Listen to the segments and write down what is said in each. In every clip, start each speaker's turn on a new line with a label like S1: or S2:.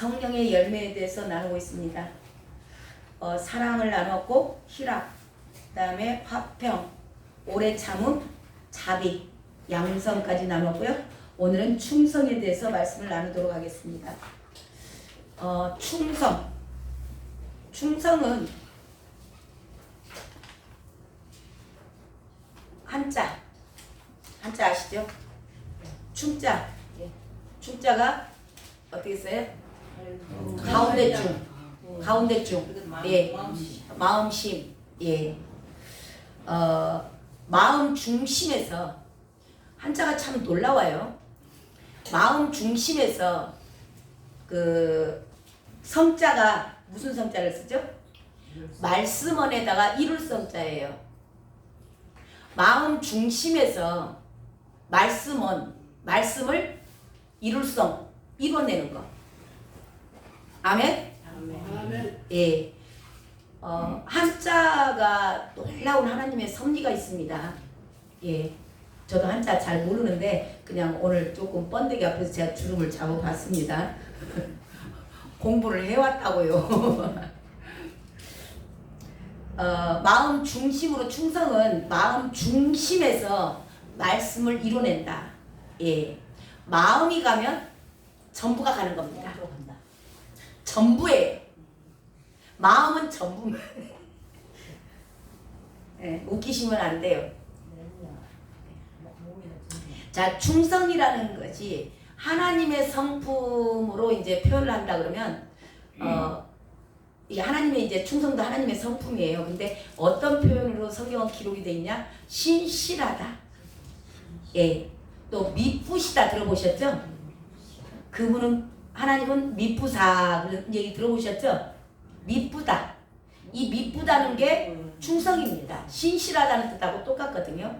S1: 성령의 열매에 대해서 나누고 있습니다. 사랑을 나눴고 희락, 그 다음에 화평, 오래 참음, 자비, 양성까지 나눴고요. 오늘은 충성에 대해서 말씀을 나누도록 하겠습니다. 충성은 한자 아시죠? 충자가 어떻게 써요? 가운데중. 예. 마음심. 예. 마음 중심에서 한자가 참 놀라워요. 마음 중심에서 그 성자가 무슨 성자를 쓰죠? 말씀원에다가 이룰 성자예요. 마음 중심에서 말씀을 이뤄내는 거. 아멘?
S2: 아멘.
S1: 예. 한자가 놀라운 하나님의 섭리가 있습니다. 예. 저도 한자 잘 모르는데 그냥 오늘 조금 번데기 앞에서 제가 주름을 잡아봤습니다. 공부를 해왔다고요. 마음 중심으로 충성은 마음 중심에서 말씀을 이뤄낸다. 예. 마음이 가면 전부가 가는 겁니다. 전부예요. 마음은 전부. 예, 웃기시면 안 돼요. 자, 충성이라는 것이 하나님의 성품으로 이제 표현을 한다 그러면 이게 하나님의 이제 충성도 하나님의 성품이에요. 근데 어떤 표현으로 성경은 기록이 돼 있냐? 신실하다. 예. 또 미쁘시다 들어보셨죠? 그분은 하나님은 미쁘사 그런 얘기 들어보셨죠? 미쁘다. 이 미쁘다는 게 충성입니다. 신실하다는 뜻하고 똑같거든요.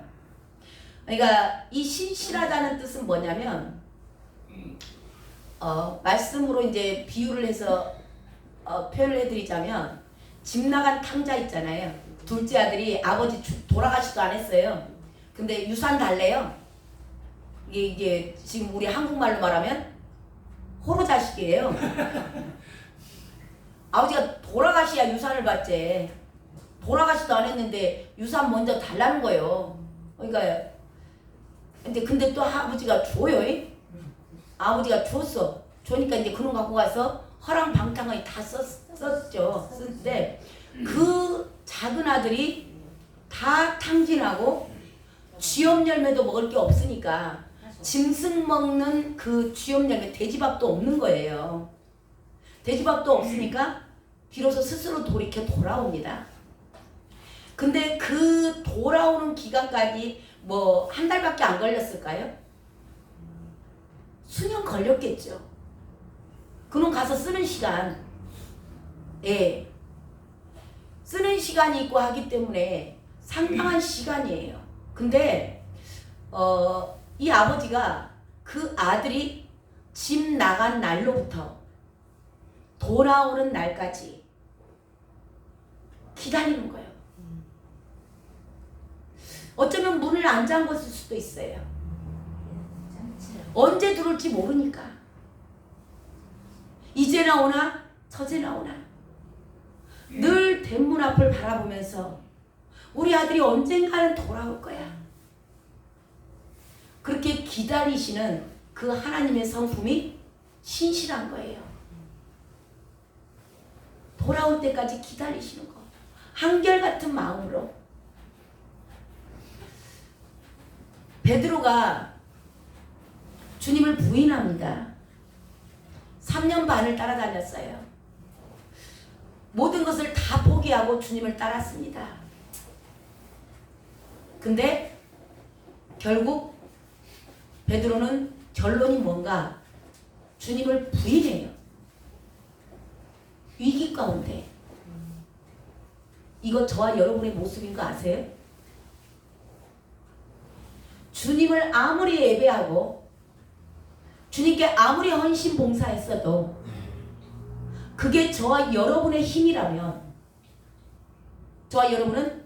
S1: 그러니까 이 신실하다는 뜻은 뭐냐면 말씀으로 이제 비유를 해서 표현을 해드리자면 집 나간 탕자 있잖아요. 둘째 아들이 아버지 돌아가시도 안 했어요. 근데 유산 달래요. 이게 지금 우리 한국말로 말하면 호로자식이에요. 아버지가 돌아가셔야 유산을 받지. 돌아가시도 안 했는데 유산 먼저 달라는 거예요. 그러니까 근데 또 아버지가 줘요. 아버지가 줬어. 주니까 이제 그놈 갖고 가서 허랑방탕하게 다 썼죠. 썼는데 그 작은 아들이 다 탕진하고 쥐엄 열매도 먹을 게 없으니까 짐승 먹는 그 쥐엄 열매 돼지밥도 없는 거예요. 돼지밥도 없으니까 비로소 스스로 돌아옵니다. 근데 그 돌아오는 기간까지 뭐 한 달밖에 안 걸렸을까요? 수년 걸렸겠죠. 그놈 가서 쓰는 시간, 예, 쓰는 시간이 있고 하기 때문에 상당한 시간이에요. 근데 이 아버지가 그 아들이 집 나간 날로부터 돌아오는 날까지 기다리는 거예요. 어쩌면 문을 안 잠궜을 수도 있어요. 언제 들어올지 모르니까. 이제 나오나 저제 나오나 늘 대문 앞을 바라보면서 우리 아들이 언젠가는 돌아올 거야. 그렇게 기다리시는 그 하나님의 성품이 신실한 거예요. 돌아올 때까지 기다리시는 거. 한결같은 마음으로. 베드로가 주님을 부인합니다. 3년 반을 따라다녔어요. 모든 것을 다 포기하고 주님을 따랐습니다. 근데 결국 베드로는 결론이 뭔가? 주님을 부인해요. 위기 가운데. 이거 저와 여러분의 모습인 거 아세요? 주님을 아무리 예배하고 주님께 아무리 헌신 봉사했어도 그게 저와 여러분의 힘이라면 저와 여러분은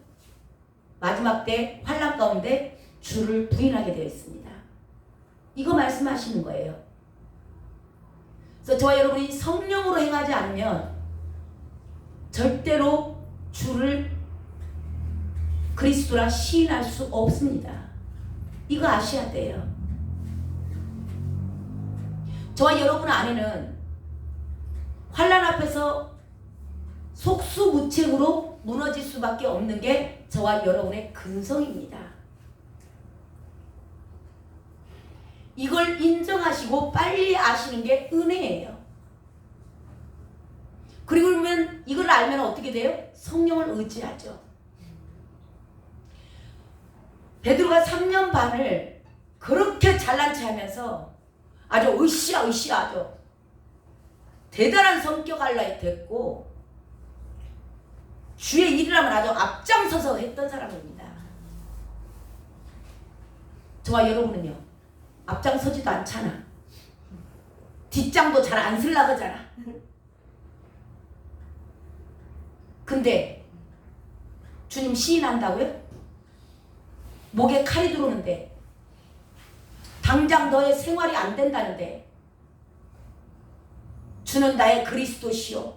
S1: 마지막 때 환난 가운데 주를 부인하게 되어 있습니다. 이거 말씀하시는 거예요. 그래서 저와 여러분이 성령으로 행하지 않으면 절대로 주를 그리스도라 시인할 수 없습니다. 이거 아셔야 돼요. 저와 여러분 안에는 환난 앞에서 속수무책으로 무너질 수밖에 없는 게 저와 여러분의 근성입니다. 이걸 인정하시고 빨리 아시는 게 은혜예요. 그리고 그러면 이걸 알면 어떻게 돼요? 성령을 의지하죠. 베드로가 3년 반을 그렇게 잘난 체 하면서 아주 으쌰으쌰하죠. 대단한 성격 알라에 됐고 주의 일이라면 아주 앞장서서 했던 사람입니다. 저와 여러분은요, 앞장서지도 않잖아. 뒷장도 잘 안 쓸라 그러잖아. 근데 주님 시인한다고요? 목에 칼이 들어오는데 당장 너의 생활이 안 된다는데 주는 나의 그리스도시요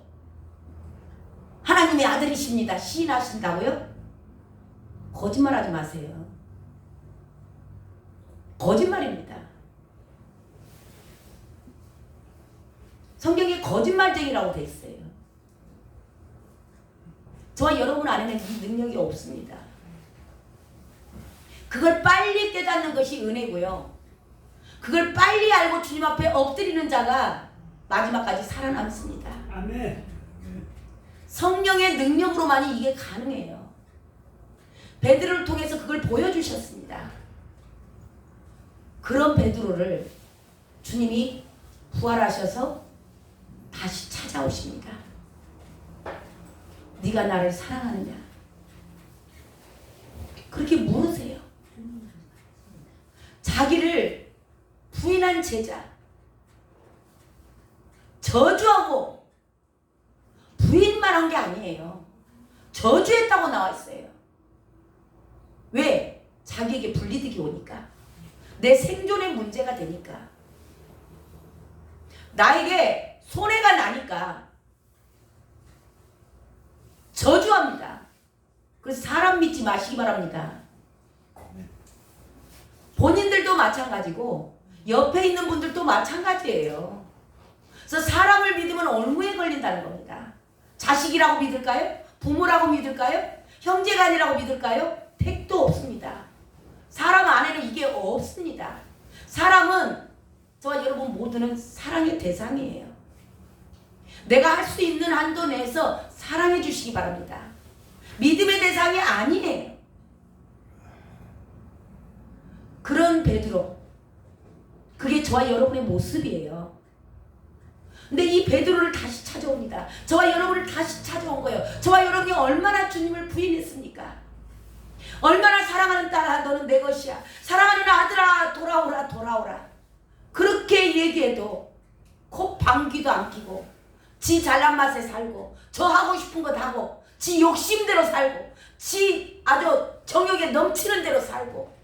S1: 하나님의 아들이십니다 시인하신다고요? 거짓말하지 마세요. 거짓말입니다. 성경에 거짓말쟁이라고 돼 있어요. 저와 여러분 안에는 이 능력이 없습니다. 그걸 빨리 깨닫는 것이 은혜고요. 그걸 빨리 알고 주님 앞에 엎드리는 자가 마지막까지 살아남습니다.
S2: 아멘.
S1: 성령의 능력으로만이 이게 가능해요. 베드로를 통해서 그걸 보여주셨습니다. 그런 베드로를 주님이 부활하셔서 다시 찾아오십니다. 네가 나를 사랑하느냐? 그렇게 물으세요. 자기를 부인한 제자, 저주하고 부인만 한 게 아니에요. 저주했다고 나와 있어요. 왜? 자기에게 불이득이 오니까. 내 생존의 문제가 되니까. 나에게 손해가 나니까 저주합니다. 그래서 사람 믿지 마시기 바랍니다. 본인들도 마찬가지고 옆에 있는 분들도 마찬가지예요. 그래서 사람을 믿으면 올무에 걸린다는 겁니다. 자식이라고 믿을까요? 부모라고 믿을까요? 형제간이라고 믿을까요? 택도 없습니다. 사람 안에는 이게 없습니다. 사람은 저와 여러분 모두는 사랑의 대상이에요. 내가 할 수 있는 한도 내에서 사랑해 주시기 바랍니다. 믿음의 대상이 아니에요. 그런 베드로, 그게 저와 여러분의 모습이에요. 근데 이 베드로를 다시 찾아옵니다. 저와 여러분을 다시 찾아온 거예요. 저와 여러분이 얼마나 주님을 부인했습니까? 얼마나 사랑하는 딸아 너는 내 것이야. 사랑하는 아들아 돌아오라 돌아오라. 그렇게 얘기해도 코 방귀도 안 끼고 지 잘난 맛에 살고 저 하고 싶은 것 하고 지 욕심대로 살고 지 아주 정욕에 넘치는 대로 살고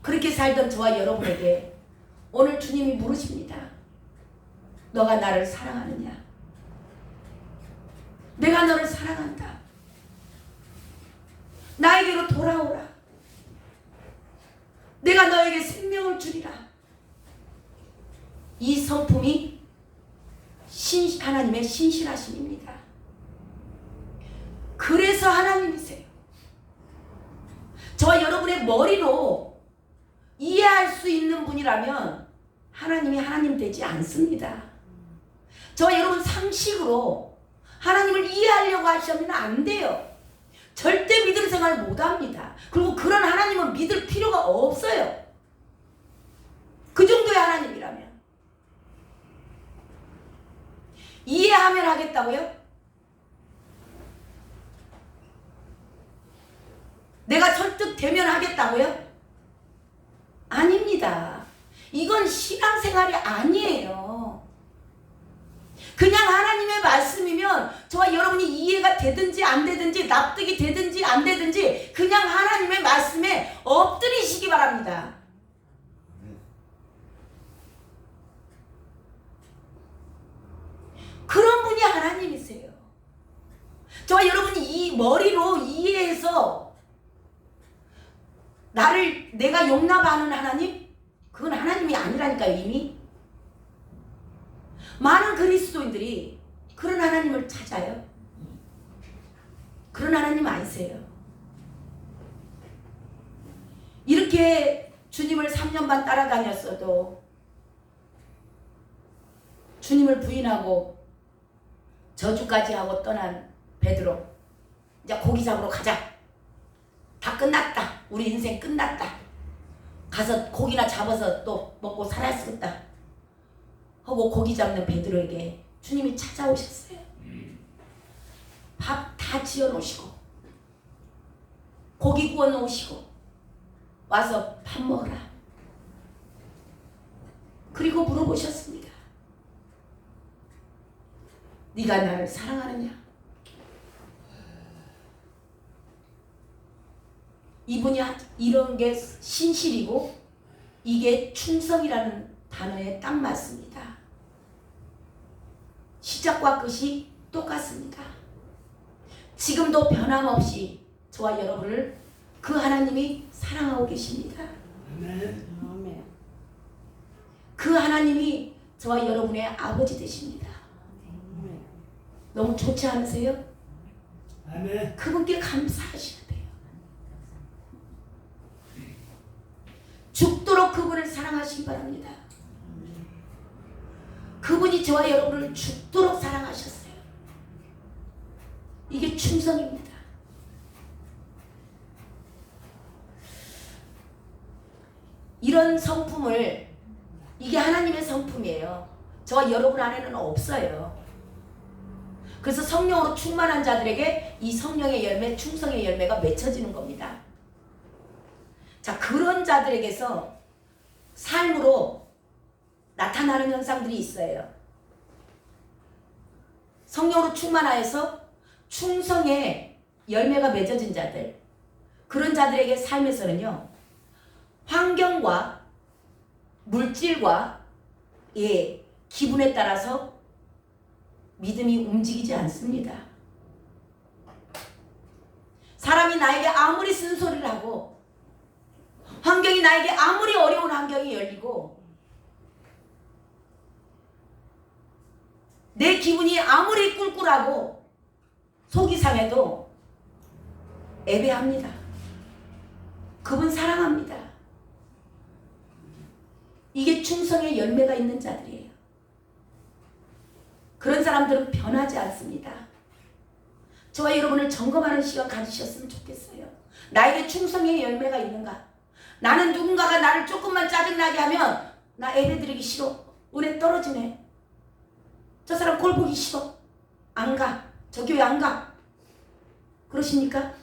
S1: 그렇게 살던 저와 여러분에게 오늘 주님이 물으십니다. 너가 나를 사랑하느냐? 내가 너를 사랑한다. 나에게로 돌아오라. 내가 너에게 생명을 주리라. 이 성품이 하나님의 신실하심입니다. 그래서 하나님이세요. 저와 여러분의 머리로 이해할 수 있는 분이라면 하나님이 하나님 되지 않습니다. 저와 여러분 상식으로 하나님을 이해하려고 하시면 안 돼요. 절대 믿음 생활 못합니다. 그리고 그런 하나님은 믿을 필요가 없어요. 그 정도의 하나님이라면. 이해하면 하겠다고요? 내가 설득되면 하겠다고요? 아닙니다. 이건 신앙생활이 아니에요. 그냥 하나님의 말씀이면 저와 여러분이 이해가 되든지 안 되든지 납득이 되든지 안 되든지 그냥 하나님의 말씀에 엎드리시기 바랍니다. 머리로 이해해서 내가 용납하는 하나님? 그건 하나님이 아니라니까요. 이미 많은 그리스도인들이 그런 하나님을 찾아요. 그런 하나님 아니세요. 이렇게 주님을 3년 반 따라다녔어도 주님을 부인하고 저주까지 하고 떠난 베드로, 이제 고기 잡으러 가자. 다 끝났다. 우리 인생 끝났다. 가서 고기나 잡아서 또 먹고 살았겠다 하고 고기 잡는 베드로에게 주님이 찾아오셨어요. 밥 다 지어 놓으시고 고기 구워 놓으시고 와서 밥 먹어라. 그리고 물어보셨습니다. 네가 나를 사랑하느냐? 이분이 이런 게 신실이고 이게 충성이라는 단어에 딱 맞습니다. 시작과 끝이 똑같습니다. 지금도 변함없이 저와 여러분을 그 하나님이 사랑하고 계십니다.
S2: 아멘.
S1: 그 하나님이 저와 여러분의 아버지 되십니다. 너무 좋지 않으세요?
S2: 아멘.
S1: 그분께 감사하셔야 돼요. 죽도록 그분을 사랑하시기 바랍니다. 그분이 저와 여러분을 죽도록 사랑하셨어요. 이게 충성입니다. 이런 성품을, 이게 하나님의 성품이에요. 저와 여러분 안에는 없어요. 그래서 성령으로 충만한 자들에게 이 성령의 열매, 충성의 열매가 맺혀지는 겁니다. 자, 그런 자들에게서 삶으로 나타나는 현상들이 있어요. 성령으로 충만하여서 충성의 열매가 맺어진 자들, 그런 자들에게 삶에서는요, 환경과 물질과 기분에 따라서 믿음이 움직이지 않습니다. 사람이 나에게 아무리 쓴소리를 하고 환경이 나에게 아무리 어려운 환경이 열리고 내 기분이 아무리 꿀꿀하고 속이 상해도 예배합니다. 그분 사랑합니다. 이게 충성의 열매가 있는 자들이에요. 그런 사람들은 변하지 않습니다. 저와 여러분을 점검하는 시간 가지셨으면 좋겠어요. 나에게 충성의 열매가 있는가? 나는 누군가가 나를 조금만 짜증나게 하면 나 예배 드리기 싫어. 은혜 떨어지네. 저 사람 꼴 보기 싫어. 안 가. 저 교회 안 가. 그러십니까?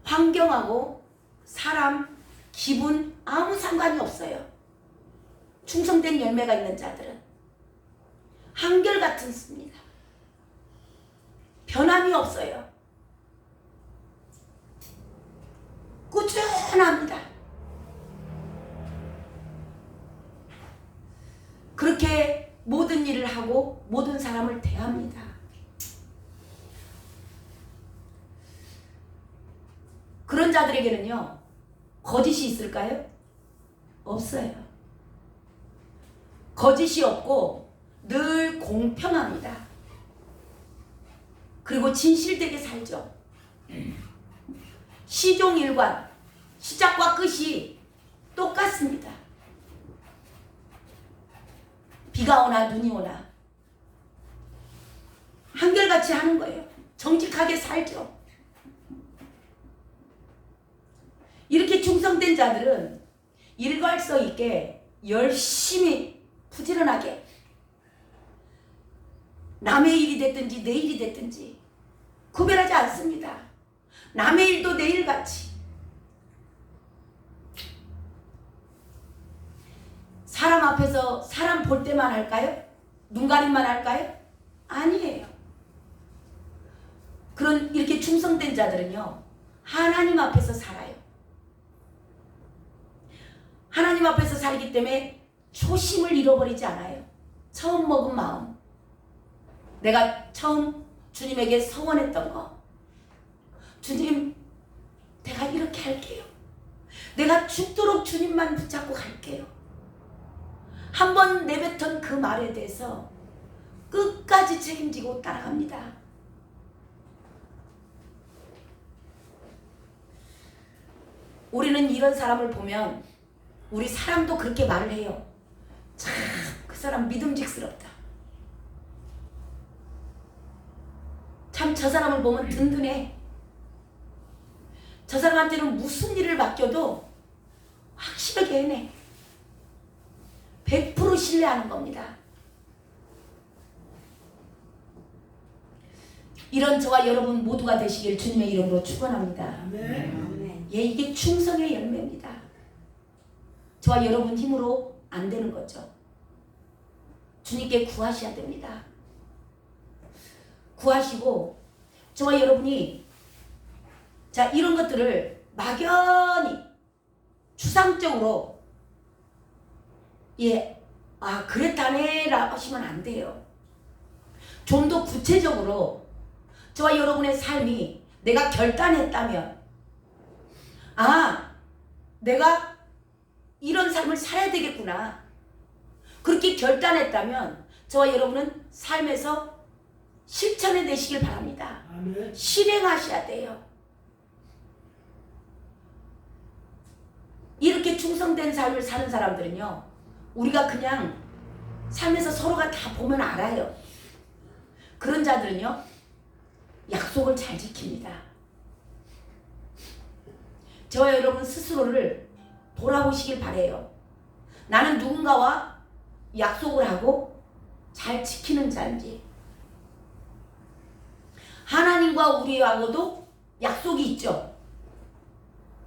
S1: 환경하고 사람, 기분 아무 상관이 없어요. 충성된 열매가 있는 자들은 한결같습니다. 변함이 없어요. 꾸준합니다. 그렇게 모든 일을 하고 모든 사람을 대합니다. 그런 자들에게는요, 거짓이 있을까요? 없어요. 거짓이 없고 늘 공평합니다. 그리고 진실되게 살죠. 시종일관, 시작과 끝이 똑같습니다. 비가 오나 눈이 오나 한결같이 하는 거예요. 정직하게 살죠. 이렇게 충성된 자들은 일관성 있게 열심히 부지런하게 남의 일이 됐든지 내 일이 됐든지 구별하지 않습니다. 남의 일도 내 일같이. 사람 앞에서 사람 볼 때만 할까요? 눈가림만 할까요? 아니에요. 그런 이렇게 충성된 자들은요, 하나님 앞에서 살아요. 하나님 앞에서 살기 때문에 초심을 잃어버리지 않아요. 처음 먹은 마음. 내가 처음 주님에게 서원했던 거. 주님, 내가 이렇게 할게요. 내가 죽도록 주님만 붙잡고 갈게요. 한번 내뱉은 그 말에 대해서 끝까지 책임지고 따라갑니다. 우리는 이런 사람을 보면 우리 사람도 그렇게 말을 해요. 참, 그 사람 믿음직스럽다. 참, 저 사람을 보면 든든해. 저 사람한테는 무슨 일을 맡겨도 확실하게 해내. 100% 신뢰하는 겁니다. 이런 저와 여러분 모두가 되시길 주님의 이름으로 축원합니다.
S2: 아멘.
S1: 예, 이게 충성의 열매입니다. 저와 여러분 힘으로 안 되는 거죠. 주님께 구하셔야 됩니다. 구하시고 저와 여러분이 자, 이런 것들을 막연히 추상적으로 그랬다네라 하시면 안 돼요. 좀 더 구체적으로 저와 여러분의 삶이 내가 결단했다면 내가 이런 삶을 살아야 되겠구나. 그렇게 결단했다면 저와 여러분은 삶에서 실천해 내시길 바랍니다.
S2: 아멘.
S1: 실행하셔야 돼요. 이렇게 충성된 삶을 사는 사람들은요, 우리가 그냥 삶에서 서로가 다 보면 알아요. 그런 자들은요, 약속을 잘 지킵니다. 저와 여러분 스스로를 돌아보시길 바래요. 나는 누군가와 약속을 하고 잘 지키는 자인지. 하나님과 우리하고도 약속이 있죠.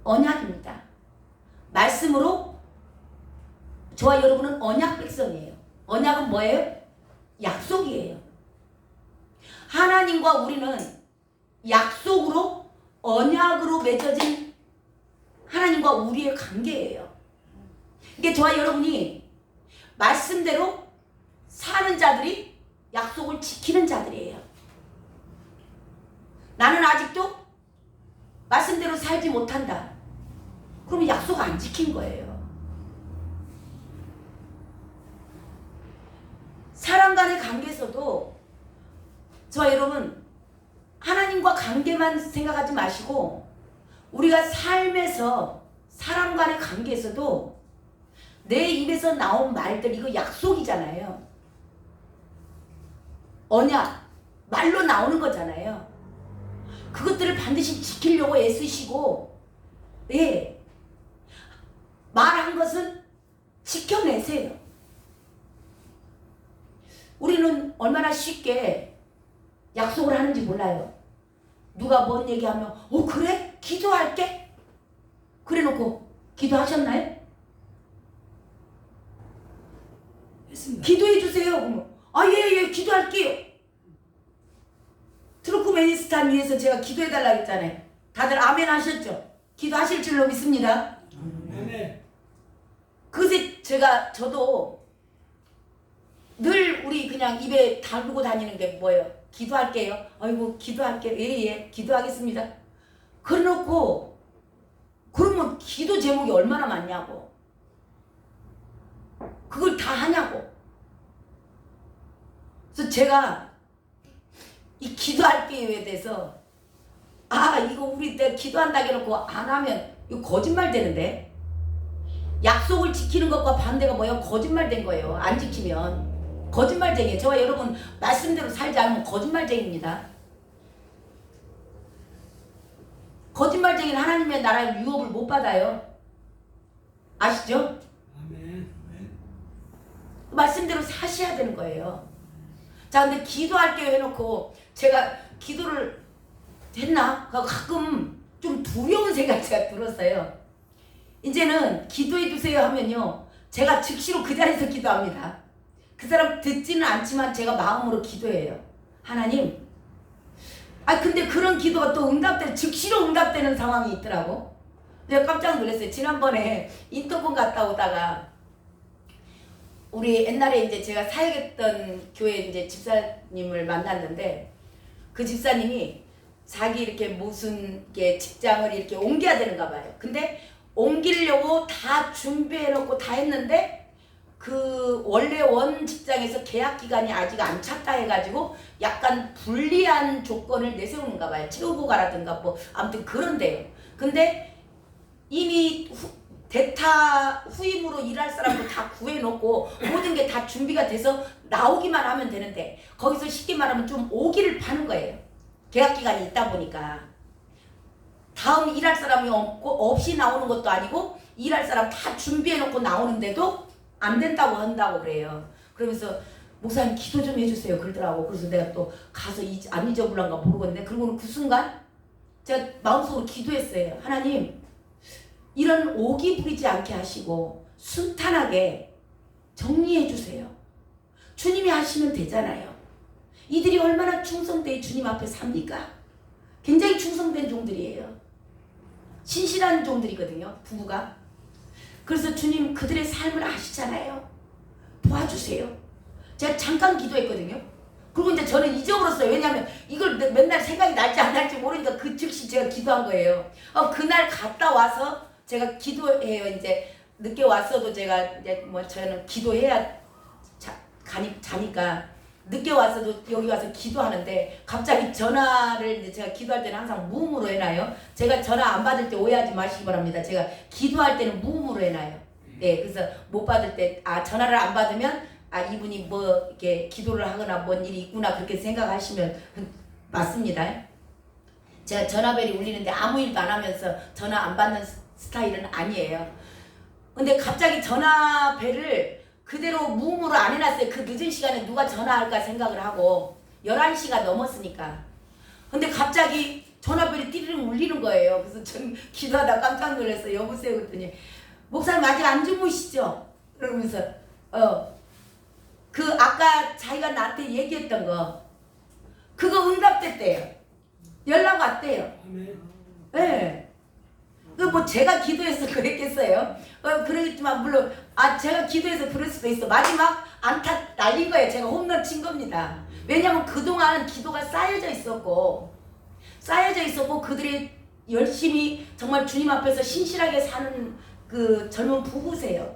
S1: 언약입니다. 말씀으로 저와 여러분은 언약 백성이에요. 언약은 뭐예요? 약속이에요. 하나님과 우리는 약속으로 언약으로 맺어진 하나님과 우리의 관계예요. 이게 저와 여러분이 말씀대로 사는 자들이 약속을 지키는 자들이에요. 나는 아직도 말씀대로 살지 못한다. 그러면 약속 안 지킨 거예요. 사람 간의 관계에서도 저와 여러분 하나님과 관계만 생각하지 마시고 우리가 삶에서 사람 간의 관계에서도 내 입에서 나온 말들 이거 약속이잖아요. 언약 말로 나오는 거잖아요. 그것들을 반드시 지키려고 애쓰시고 말한 것은 지켜내세요. 우리는 얼마나 쉽게 약속을 하는지 몰라요. 누가 뭔 얘기하면 그래? 기도할게? 그래 놓고 기도하셨나요?
S2: 했습니다.
S1: 기도해 주세요. 그러면 예, 기도할게요. 트루크메니스탄 위해서 제가 기도해 달라고 했잖아요. 다들 아멘 하셨죠? 기도하실 줄로 믿습니다.
S2: 아멘.
S1: 그새 저도 늘 우리 그냥 입에 달고 다니는 게 뭐예요? 기도할게요. 아이고 기도할게요. 예, 기도하겠습니다. 그래놓고 그러면 기도 제목이 얼마나 많냐고. 그걸 다 하냐고. 그래서 제가 이 기도할게요에 대해서 이거 우리 때 기도한다고 해놓고 안 하면 이거 거짓말 되는데. 약속을 지키는 것과 반대가 뭐예요? 거짓말 된 거예요. 안 지키면 거짓말쟁이에요. 저와 여러분 말씀대로 살지 않으면 거짓말쟁이입니다. 거짓말쟁이는 하나님의 나라의 유업을 못 받아요. 아시죠?
S2: 아멘.
S1: 말씀대로 사셔야 되는 거예요. 자, 근데 기도할게요 해놓고 제가 기도를 했나? 가끔 좀 두려운 생각이 들었어요. 이제는 기도해 주세요 하면요, 제가 즉시로 그 자리에서 기도합니다. 그 사람 듣지는 않지만 제가 마음으로 기도해요. 하나님, 근데 그런 기도가 또 즉시로 응답되는 상황이 있더라고. 내가 깜짝 놀랐어요. 지난번에 인터폰 갔다 오다가 우리 옛날에 이제 제가 사역했던 교회 이제 집사님을 만났는데 그 집사님이 자기 이렇게 무슨 게 직장을 이렇게 옮겨야 되는가 봐요. 근데 옮기려고 다 준비해놓고 다 했는데 그 원래 원 직장에서 계약 기간이 아직 안 찼다 해가지고 약간 불리한 조건을 내세우는가 봐요. 채우고 가라든가 뭐 아무튼 그런데요. 근데 이미 대타 후임으로 일할 사람도 다 구해놓고 모든 게 다 준비가 돼서 나오기만 하면 되는데 거기서 쉽게 말하면 좀 오기를 파는 거예요. 계약 기간이 있다 보니까 다음 일할 사람이 없이 나오는 것도 아니고 일할 사람 다 준비해놓고 나오는데도 안 된다고 한다고 그래요. 그러면서 목사님 기도 좀 해주세요 그러더라고. 그래서 내가 또 가서 안 잊어버렸는가 모르겠는데 그리고는 그 순간 제가 마음속으로 기도했어요. 하나님 이런 오기 부리지 않게 하시고 순탄하게 정리해 주세요. 주님이 하시면 되잖아요. 이들이 얼마나 충성되어 주님 앞에 삽니까? 굉장히 충성된 종들이에요. 신실한 종들이거든요. 부부가. 그래서 주님 그들의 삶을 아시잖아요. 도와주세요. 제가 잠깐 기도했거든요. 그리고 이제 저는 잊어버렸어요. 왜냐하면 이걸 맨날 생각이 날지 안 날지 모르니까 그 즉시 제가 기도한 거예요. 그날 갔다 와서 제가 기도해요. 이제 늦게 왔어도 제가 이제 뭐 저는 기도해야 자니까 늦게 왔어도 여기 와서 기도하는데 갑자기 전화를 이제 제가 기도할 때는 항상 무음으로 해놔요. 제가 전화 안 받을 때 오해하지 마시기 바랍니다. 제가 기도할 때는 무음으로 해놔요. 네, 그래서 못 받을 때 전화를 안 받으면 이분이 뭐 이렇게 기도를 하거나 뭔 일이 있구나 그렇게 생각하시면 맞습니다. 제가 전화벨이 울리는데 아무 일도 안 하면서 전화 안 받는 스타일은 아니에요. 근데 갑자기 전화벨을 그대로 무음으로 안 해놨어요. 그 늦은 시간에 누가 전화할까 생각을 하고 11시가 넘었으니까. 근데 갑자기 전화벨이 띠르릉 울리는 거예요. 그래서 전 기도하다 깜짝 놀랐어요. 여보세요 그랬더니 목사님 아직 안 주무시죠? 그러면서 그 아까 자기가 나한테 얘기했던 거 그거 응답됐대요. 연락 왔대요. 네. 뭐 제가 기도해서 그랬겠어요. 그러겠지만 물론 제가 기도해서 그럴 수도 있어. 마지막 안타 날린 거예요. 제가 홈런 친 겁니다. 왜냐면 그동안 기도가 쌓여져 있었고 그들이 열심히 정말 주님 앞에서 신실하게 사는 그 젊은 부부세요.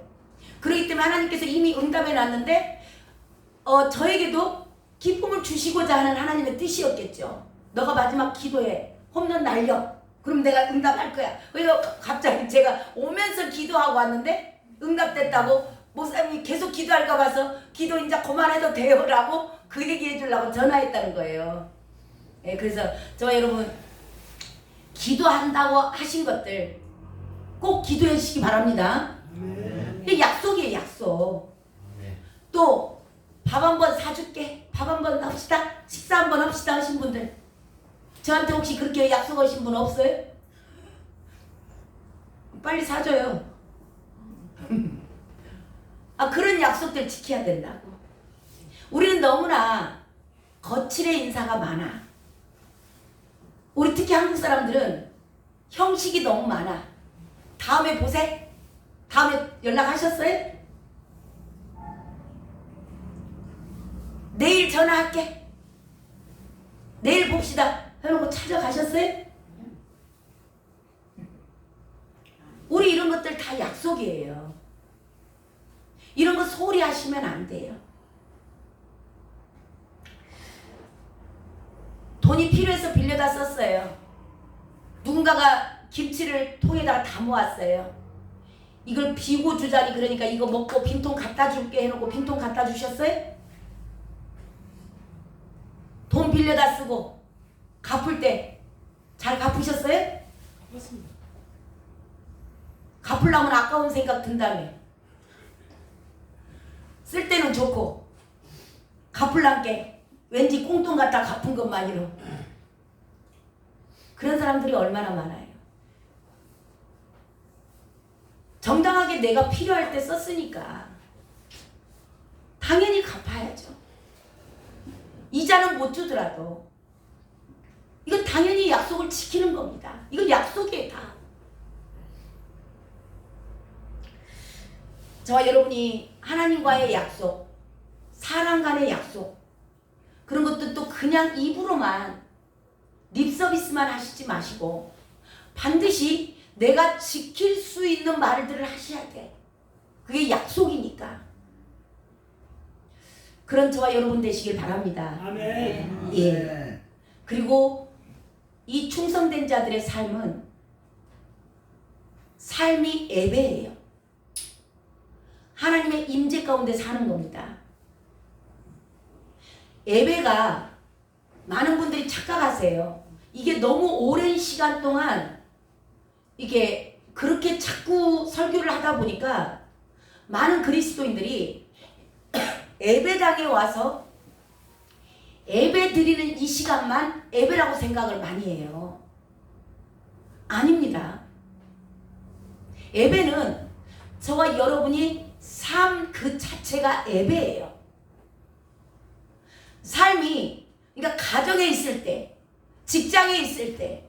S1: 그렇기 때문에 하나님께서 이미 응답해 놨는데 저에게도 기쁨을 주시고자 하는 하나님의 뜻이었겠죠. 너가 마지막 기도해. 홈런 날려. 그럼 내가 응답할 거야. 그래서 갑자기 제가 오면서 기도하고 왔는데 응답됐다고 목사님이 계속 기도할까 봐서 기도 이제 그만해도 돼요 라고 그 얘기 해주려고 전화했다는 거예요. 예, 그래서 저 여러분 기도한다고 하신 것들 꼭 기도해 주시기 바랍니다. 이게 약속이에요. 약속. 또 밥 한번 사줄게. 밥 한번 합시다. 식사 한번 합시다 하신 분들 저한테 혹시 그렇게 약속하신 분 없어요? 빨리 사줘요. 그런 약속들 지켜야 된다고. 우리는 너무나 거칠의 인사가 많아. 우리 특히 한국 사람들은 형식이 너무 많아. 다음에 보세? 다음에 연락하셨어요? 내일 전화할게. 내일 봅시다. 해놓고 찾아가셨어요? 우리 이런 것들 다 약속이에요. 이런 거 소홀히 하시면 안 돼요. 돈이 필요해서 빌려다 썼어요. 누군가가 김치를 통에다가 다 모았어요. 이걸 비고 주자니 그러니까 이거 먹고 빈통 갖다 줄게 해놓고 빈통 갖다 주셨어요? 돈 빌려다 쓰고 갚을 때 잘 갚으셨어요?
S2: 맞습니다.
S1: 갚으려면 아까운 생각 든다며. 쓸 때는 좋고 갚으려게 왠지 꽁돈 갖다 갚은 것만으로. 그런 사람들이 얼마나 많아요. 정당하게 내가 필요할 때 썼으니까 당연히 갚아야죠. 이자는 못 주더라도 이건 당연히 약속을 지키는 겁니다. 이건 약속이에요 다. 저와 여러분이 하나님과의 약속, 사람 간의 약속, 그런 것도 그냥 입으로만 립서비스만 하시지 마시고 반드시 내가 지킬 수 있는 말들을 하셔야 돼. 그게 약속이니까. 그런 저와 여러분 되시길 바랍니다.
S2: 아멘.
S1: 예. 그리고 이 충성된 자들의 삶은 삶이 예배예요. 하나님의 임재 가운데 사는 겁니다. 예배가 많은 분들이 착각하세요. 이게 너무 오랜 시간 동안 이게 그렇게 자꾸 설교를 하다 보니까 많은 그리스도인들이 예배당에 와서 예배 드리는 이 시간만 예배라고 생각을 많이 해요. 아닙니다. 예배는 저와 여러분이 삶 그 자체가 예배예요. 삶이, 그러니까 가정에 있을 때, 직장에 있을 때,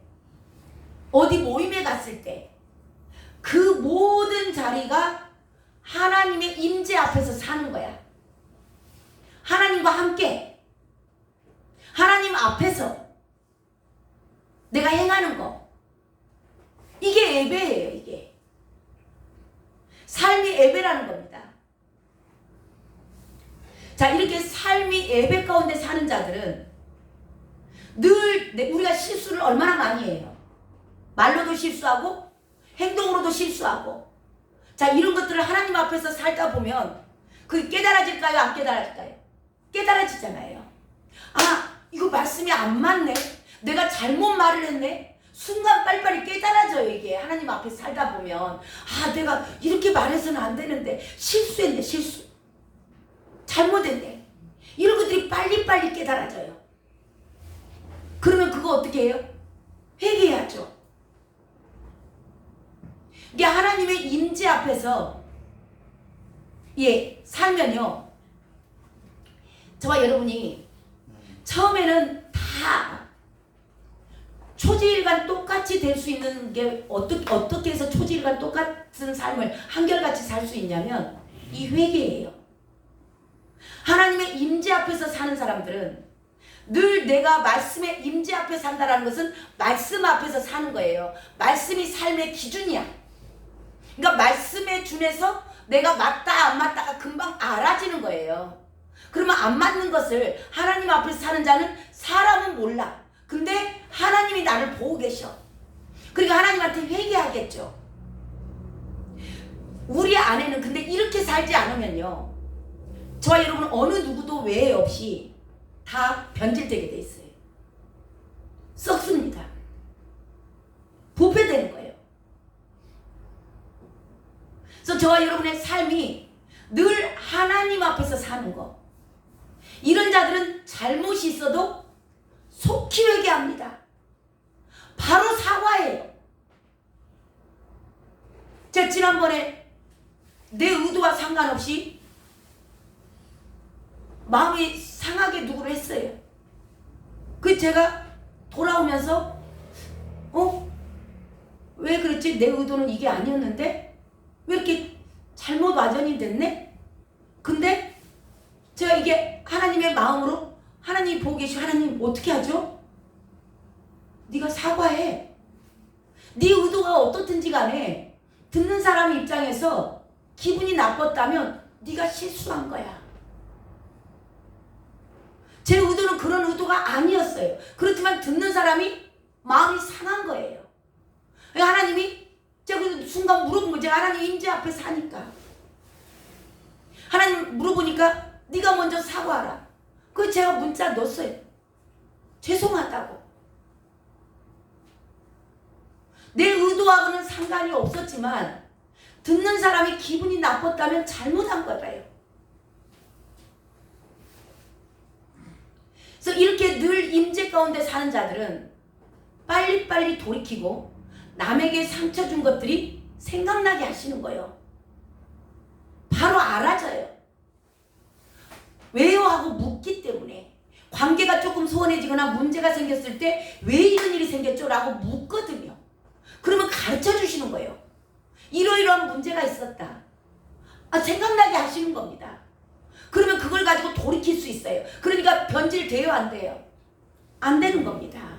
S1: 어디 모임에 갔을 때, 그 모든 자리가 하나님의 임재 앞에서 사는 거야. 하나님과 함께, 하나님 앞에서 내가 행하는 거. 이게 예배예요, 이게. 삶이 예배라는 겁니다. 자, 이렇게 삶이 예배 가운데 사는 자들은 늘 우리가 실수를 얼마나 많이 해요. 말로도 실수하고 행동으로도 실수하고. 자, 이런 것들을 하나님 앞에서 살다 보면 그게 깨달아질까요? 안 깨달아질까요? 깨달아지잖아요. 아, 이거 말씀이 안 맞네. 내가 잘못 말을 했네. 순간 빨리빨리 깨달아져요. 이게 하나님 앞에 살다 보면. 아, 내가 이렇게 말해서는 안 되는데 실수했네. 실수. 잘못했네. 이런 것들이 빨리빨리 깨달아져요. 그러면 그거 어떻게 해요? 회개해야죠. 이게 하나님의 임재 앞에서 살면요. 저와 여러분이 처음에는 다 초지일간 똑같이 될 수 있는 게 어떻게 해서 초지일간 똑같은 삶을 한결같이 살 수 있냐면 이 회개예요. 하나님의 임재 앞에서 사는 사람들은 늘 내가 말씀의 임재 앞에 산다는 것은 말씀 앞에서 사는 거예요. 말씀이 삶의 기준이야. 그러니까 말씀에 준해서 내가 맞다 안 맞다가 금방 알아지는 거예요. 그러면 안 맞는 것을 하나님 앞에서 사는 자는 사람은 몰라. 근데 하나님이 나를 보고 계셔. 그러니까 하나님한테 회개하겠죠. 우리 안에는 근데 이렇게 살지 않으면요. 저와 여러분 어느 누구도 외에 없이 다 변질되게 돼 있어요. 썩습니다. 부패되는 거예요. 그래서 저와 여러분의 삶이 늘 하나님 앞에서 사는 거. 이런 자들은 잘못이 있어도 속히 회개합니다. 바로 사과해요. 제가 지난번에 내 의도와 상관없이 마음이 상하게 누구를 했어요. 그 제가 돌아오면서 왜 그랬지? 내 의도는 이게 아니었는데 왜 이렇게 잘못 와전이 됐네? 근데 제가 이게 하나님의 마음으로 하나님이 보고 계시고 하나님 어떻게 하죠? 네가 사과해. 네 의도가 어떻든지 간에 듣는 사람 입장에서 기분이 나빴다면 네가 실수한 거야. 제 의도는 그런 의도가 아니었어요. 그렇지만 듣는 사람이 마음이 상한 거예요. 하나님이 제가 그 순간 물어본 거예요. 제가 하나님 임재 앞에 사니까. 하나님 물어보니까 네가 먼저 사과하라. 그래서 제가 문자 넣었어요. 죄송하다고. 내 의도하고는 상관이 없었지만 듣는 사람이 기분이 나빴다면 잘못한 거예요. 그래서 이렇게 늘 임재 가운데 사는 자들은 빨리빨리 돌이키고 남에게 상처 준 것들이 생각나게 하시는 거예요. 바로 알아져요. 왜요? 하고 묻기 때문에. 관계가 조금 소원해지거나 문제가 생겼을 때 왜 이런 일이 생겼죠? 라고 묻거든요. 그러면 가르쳐 주시는 거예요. 이러이러한 문제가 있었다. 생각나게 하시는 겁니다. 그러면 그걸 가지고 돌이킬 수 있어요. 그러니까 변질돼요, 안 돼요? 안 되는 겁니다.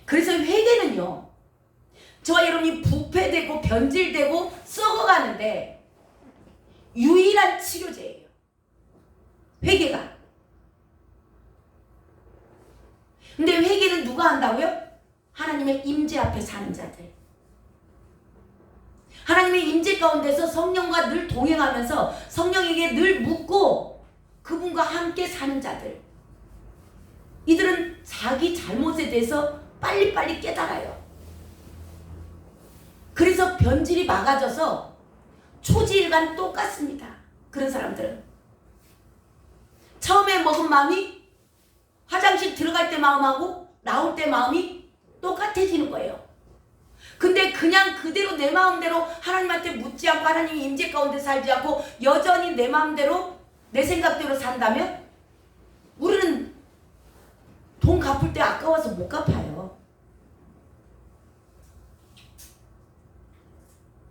S1: 그래서 회개는요, 저와 여러분이 부패되고 변질되고 썩어가는데 유일한 치료제예요. 회개가. 근데 회개는 누가 한다고요? 하나님의 임재 앞에 사는 자들. 하나님의 임재 가운데서 성령과 늘 동행하면서 성령에게 늘 묻고 그분과 함께 사는 자들. 이들은 자기 잘못에 대해서 빨리빨리 깨달아요. 그래서 변질이 막아져서 초지일간 똑같습니다. 그런 사람들은 처음에 먹은 마음이 화장실 들어갈 때 마음하고 나올 때 마음이 똑같아지는 거예요. 근데 그냥 그대로 내 마음대로 하나님한테 묻지 않고 하나님의 임재 가운데 살지 않고 여전히 내 마음대로 내 생각대로 산다면 우리는 돈 갚을 때 아까워서 못 갚아요.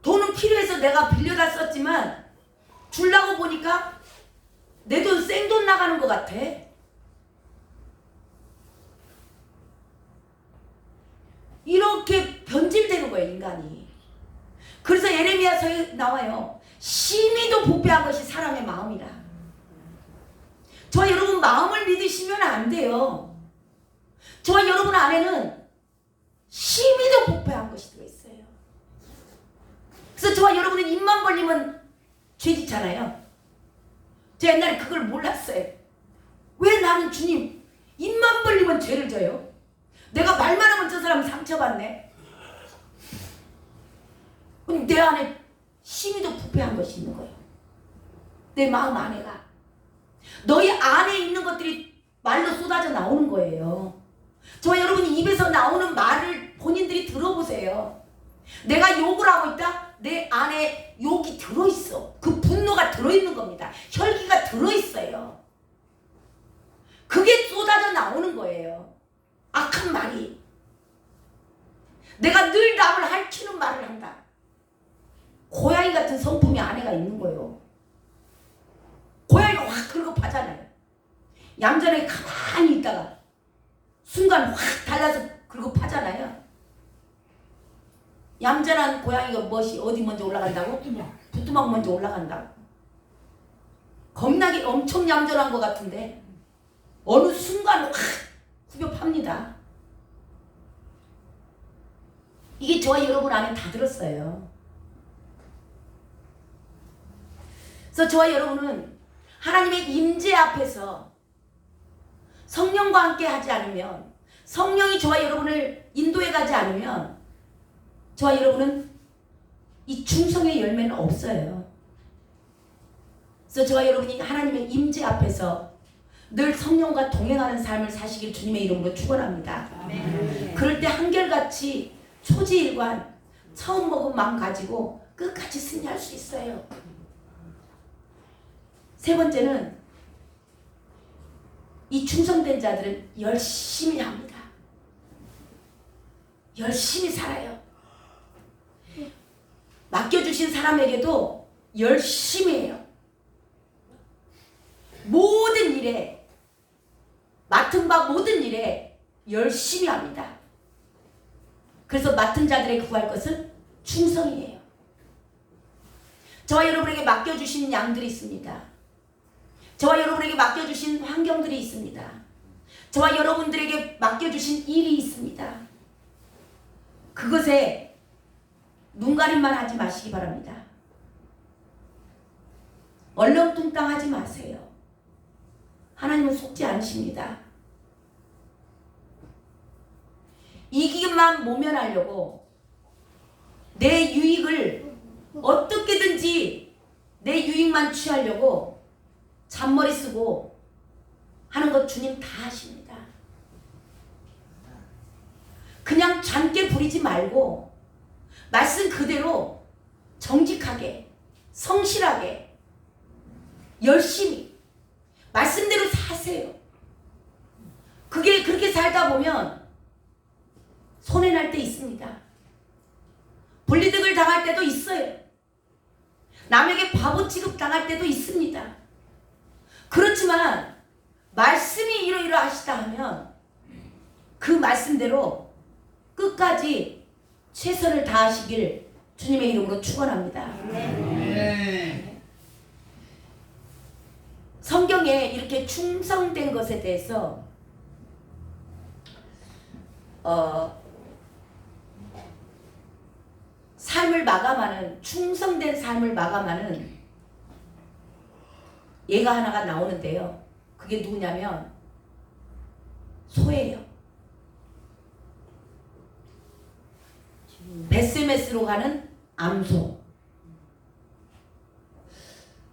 S1: 돈은 필요해서 내가 빌려다 썼지만 주려고 보니까 내 돈 생돈 나가는 것 같아. 이렇게 변질되는 거예요, 인간이. 그래서 예레미야서에 나와요. 심히도 부패한 것이 사람의 마음이라. 저와 여러분 마음을 믿으시면 안 돼요. 저와 여러분 안에는 심히도 부패한 것이 들어있어요. 그래서 저와 여러분은 입만 벌리면 죄짓잖아요. 제가 옛날에 그걸 몰랐어요. 왜 나는 주님 입만 벌리면 죄를 져요? 내가 말만 하면 저 사람 상처받네. 내 안에 심히도 부패한 것이 있는 거예요. 내 마음 안에가. 너희 안에 있는 것들이 말로 쏟아져 나오는 거예요. 저와 여러분이 입에서 나오는 말을 본인들이 들어보세요. 내가 욕을 하고 있다? 내 안에 욕이 들어있어. 그 분노가 들어있는 겁니다. 혈기가 들어있어요. 그게 쏟아져 나오는 거예요. 악한 말이. 내가 늘 남을 핥히는 말을 한다. 고양이 같은 성품이 안에가 있는 거예요. 고양이가 확 긁어파잖아요. 얌전하게 가만히 있다가 순간 확 달라서 긁어파잖아요. 얌전한 고양이가 무엇이 어디 먼저 올라간다고? 부뚜막 먼저 올라간다고. 겁나게 엄청 얌전한 것 같은데 어느 순간 확 후벼 팝니다. 이게 저와 여러분 안에 다 들었어요. 그래서 저와 여러분은 하나님의 임재 앞에서 성령과 함께 하지 않으면, 성령이 저와 여러분을 인도해 가지 않으면 저와 여러분은 이 충성의 열매는 없어요. 그래서 저와 여러분이 하나님의 임재 앞에서 늘 성령과 동행하는 삶을 사시길 주님의 이름으로 축원합니다. 그럴 때 한결같이 초지일관 처음 먹은 마음 가지고 끝까지 승리할 수 있어요. 세 번째는 이 충성된 자들은 열심히 합니다. 열심히 살아요. 맡겨주신 사람에게도 열심히 해요. 모든 일에, 맡은 바 모든 일에 열심히 합니다. 그래서 맡은 자들에게 구할 것은 충성이에요. 저와 여러분에게 맡겨주신 양들이 있습니다. 저와 여러분에게 맡겨주신 환경들이 있습니다. 저와 여러분들에게 맡겨주신 일이 있습니다. 그것에 눈가림만 하지 마시기 바랍니다. 얼렁뚱땅하지 마세요. 하나님은 속지 않으십니다. 이기기만 모면하려고 내 유익을 어떻게든지 내 유익만 취하려고 잔머리 쓰고 하는 것 주님 다 아십니다. 그냥 잔깨 부리지 말고 말씀 그대로 정직하게, 성실하게, 열심히 말씀대로 사세요. 그게 그렇게 살다 보면 손해날 때 있습니다. 분리득을 당할 때도 있어요. 당할 때도 있습니다. 그렇지만 말씀이 이러이러하시다 하면 그 말씀대로 끝까지 최선을 다하시길 주님의 이름으로 축원합니다. 성경에 이렇게 충성된 것에 대해서 삶을 마감하는, 충성된 삶을 마감하는 예가 하나가 나오는데요. 그게 누구냐면 소예요. 베스메스로 가는 암소.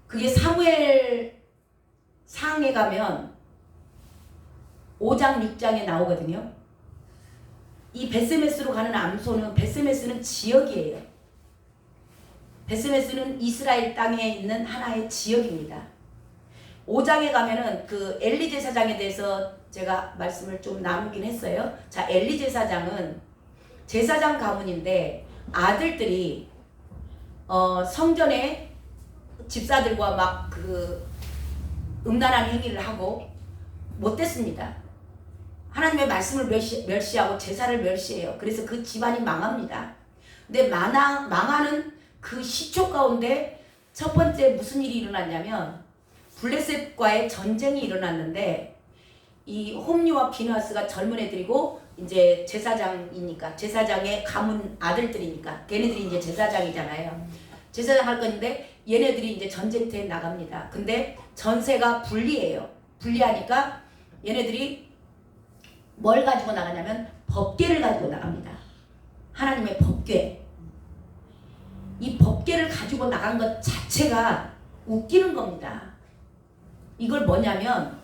S1: 그게 사무엘 상에 가면 5장 6장에 나오거든요. 이 베스메스로 가는 암소는, 베스메스는 지역이에요. 베스메스는 이스라엘 땅에 있는 하나의 지역입니다. 5장에 가면은 그 엘리 제사장에 대해서 제가 말씀을 좀 나누긴 했어요. 자, 엘리 제사장은 제사장 가문인데 아들들이 성전에 집사들과 막 그 음란한 행위를 하고 못됐습니다. 하나님의 말씀을 멸시하고 제사를 멸시해요. 그래서 그 집안이 망합니다. 근데 망하는 그 시초 가운데 첫 번째 무슨 일이 일어났냐면 블레셋과의 전쟁이 일어났는데 이 홈리와 비누아스가 젊은 애들이고 이제 제사장이니까 제사장의 가문 아들들이니까 걔네들이 이제 제사장이잖아요. 제사장 할 건데 얘네들이 이제 전쟁터에 나갑니다. 근데 전세가 불리해요. 불리하니까 얘네들이 뭘 가지고 나가냐면 법궤를 가지고 나갑니다. 하나님의 법궤. 이 법궤를 가지고 나간 것 자체가 웃기는 겁니다. 이걸 뭐냐면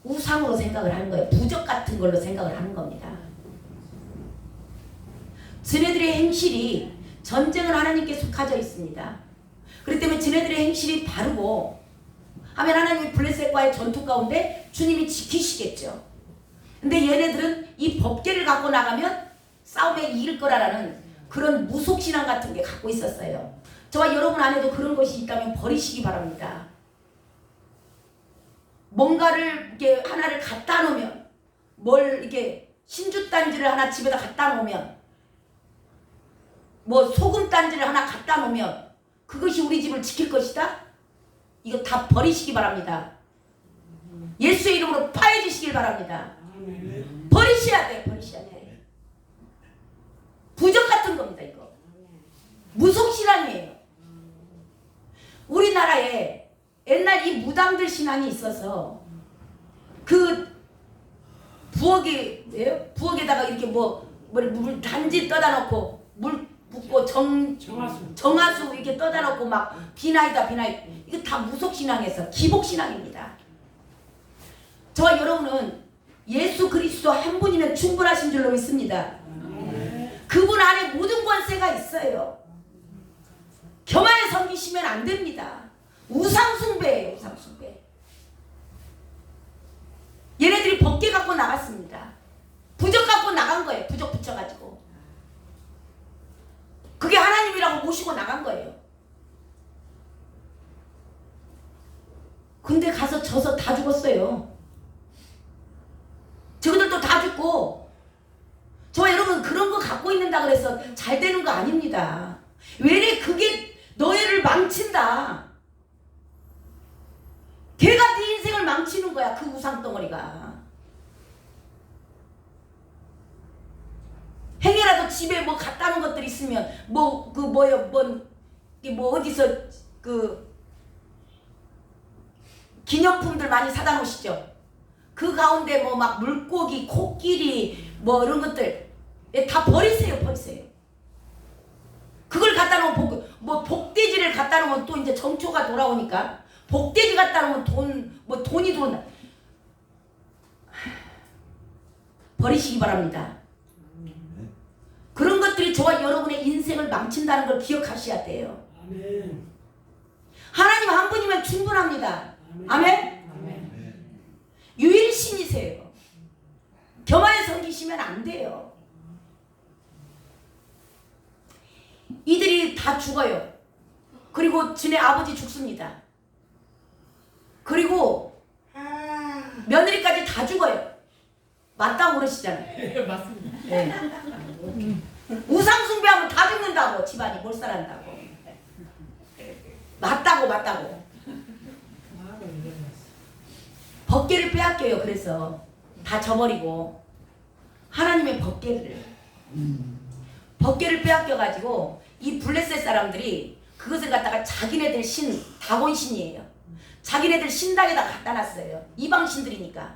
S1: 우상으로 생각을 하는 거예요. 부적 같은 걸로 생각을 하는 겁니다. 지네들의 행실이, 전쟁은 하나님께 속하져 있습니다. 그렇기 때문에 지네들의 행실이 바르고 하면 하나님이 블레셋과의 전투 가운데 주님이 지키시겠죠. 근데 얘네들은 이 법궤를 갖고 나가면 싸움에 이길 거라는 그런 무속신앙 같은 게 갖고 있었어요. 저와 여러분 안에도 그런 것이 있다면 버리시기 바랍니다. 뭔가를 이렇게 하나를 갖다 놓으면, 뭘 이렇게 신주단지를 하나 집에다 갖다 놓으면, 뭐 소금단지를 하나 갖다 놓으면 그것이 우리 집을 지킬 것이다? 이거 다 버리시기 바랍니다. 예수의 이름으로 파해주시길 바랍니다. 버리셔야 돼, 버리셔야 돼. 부적 같은 겁니다, 이거. 무속신앙이에요. 우리나라에 옛날 이 무당들 신앙이 있어서 그 부엌에다가 이렇게 물 단지 떠다 놓고 물 붓고 정화수 이렇게 떠다 놓고 막 비나이다 이거 다 무속신앙에서 기복신앙입니다. 저와 여러분은 예수 그리스도 한 분이면 충분하신 줄로 믿습니다. 그분 안에 모든 권세가 있어요. 교만에 섬기시면 안 됩니다. 우상숭배예요, 우상숭배. 얘네들이 법궤 갖고 나갔습니다. 부적 갖고 나간 거예요. 부적 붙여가지고. 그게 하나님이라고 모시고 나간 거예요. 근데 가서 져서 다 죽었어요. 저들도 다 죽고. 저 여러분 그런 거 갖고 있는다 그래서 잘 되는 거 아닙니다. 왜냐 그게 너희를 망친다. 걔가 네 인생을 망치는 거야. 그 우상덩어리가. 행여라도 집에 뭐 갖다 놓은 것들 있으면 어디서 그 기념품들 많이 사다 놓으시죠. 그 가운데 뭐 막 물고기, 코끼리 뭐 이런 것들 다 버리세요. 그걸 갖다 놓으면 복돼지를 갖다 놓으면 또 이제 정초가 돌아오니까 복돼지 갖다 놓으면 돈이 들어온다. 버리시기 바랍니다. 그런 것들이 저와 여러분의 인생을 망친다는 걸 기억하셔야 돼요.
S2: 아멘.
S1: 하나님 한 분이면 충분합니다. 아멘? 유일신이세요. 교만에 섬기시면 안 돼요. 이들이 다 죽어요. 그리고 지네 아버지 죽습니다. 그리고 며느리까지 다 죽어요. 맞다고 그러시잖아요.
S2: 예, 맞습니다.
S1: 네. 우상 숭배하면 다 죽는다고. 집안이 몰살한다고. 맞다고.
S2: 아, 이런
S1: 법궤를 빼앗겨요. 그래서 다 저버리고 하나님의 법궤를 빼앗겨가지고 이 블레셋 사람들이 그것을 갖다가 자기네들 신 다곤신이에요. 자기네들 신당에다 갖다 놨어요. 이방 신들이니까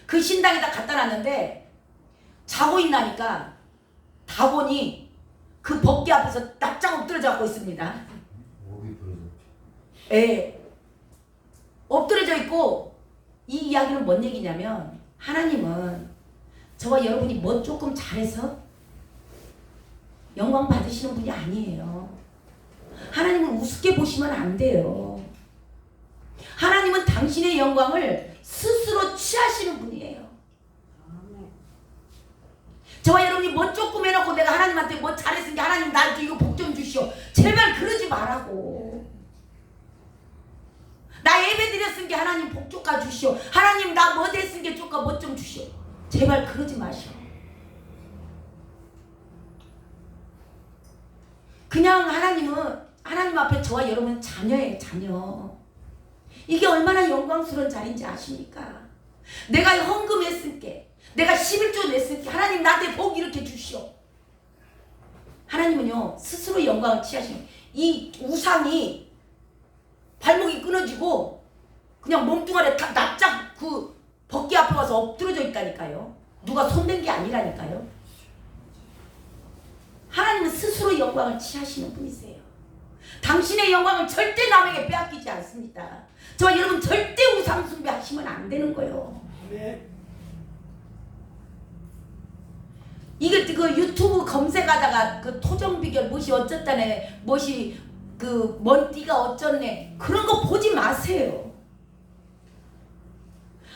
S1: 그 신당에다 갖다 놨는데 자고 있나니까 다곤이 그 법궤 앞에서 납작 엎드려 잡고 있습니다.
S3: 목이 부러졌죠.
S1: 예, 엎드려져 있고 이 이야기는 뭔 얘기냐면 하나님은 저와 여러분이 뭐 조금 잘해서 영광 받으시는 분이 아니에요. 하나님은 우습게 보시면 안 돼요. 하나님은 당신의 영광을 스스로 취하시는 분이에요. 저와 여러분이 뭐 조금 해놓고 내가 하나님한테 뭐 잘했으니까 하나님 나한테 이거 복 좀 주시오. 제발 그러지 말라고. 나 예배 드렸으니까 하나님 복 조까 주시오. 하나님 나 뭐 됐으니까 조까 뭐 좀 주시오. 제발 그러지 마시오. 그냥 하나님 앞에 저와 여러분 자녀예요. 자녀. 이게 얼마나 영광스러운 자리인지 아십니까? 내가 헌금했으니까 내가 11조 냈으니까 하나님 나한테 복 이렇게 주시오. 하나님은요 스스로 영광을 취하시는 이 우상이 발목이 끊어지고 그냥 몸뚱아리에 다 납작 그 법궤 앞에 가서 엎드려져 있다니까요. 누가 손댄 게 아니라니까요. 하나님은 스스로 영광을 취하시는 분이세요. 당신의 영광을 절대 남에게 빼앗기지 않습니다. 저와 여러분 절대 우상 숭배하시면 안 되는 거예요.
S2: 아멘.
S1: 이게 그 유튜브 검색하다가 그 토정 비결 무엇이 어쩌다네 무엇이 그 먼 띠가 어쩌네 그런 거 보지 마세요.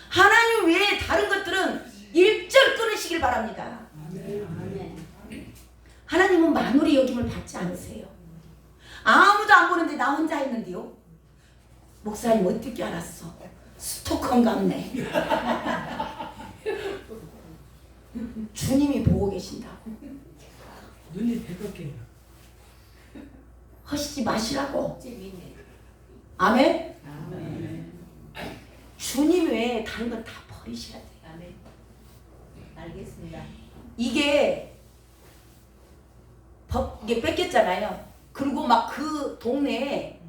S1: 하나님 외에 다른 것들은 일절 끊으시길 바랍니다.
S2: 아멘.
S1: 하나님은 만월의 여김을 받지 않으세요. 아무도 안 보는데 나 혼자 있는데요. 목사님 어떻게 알았어? 스토커 같네. 주님이 보고 계신다고.
S2: 눈이 대껍게요.
S1: 하시지 마시라고. 아멘? 주님 외에 다른 건 다 버리셔야 돼요.
S4: 아멘. 알겠습니다.
S1: 이게 이게 뺏겼잖아요. 그리고 막 그 동네에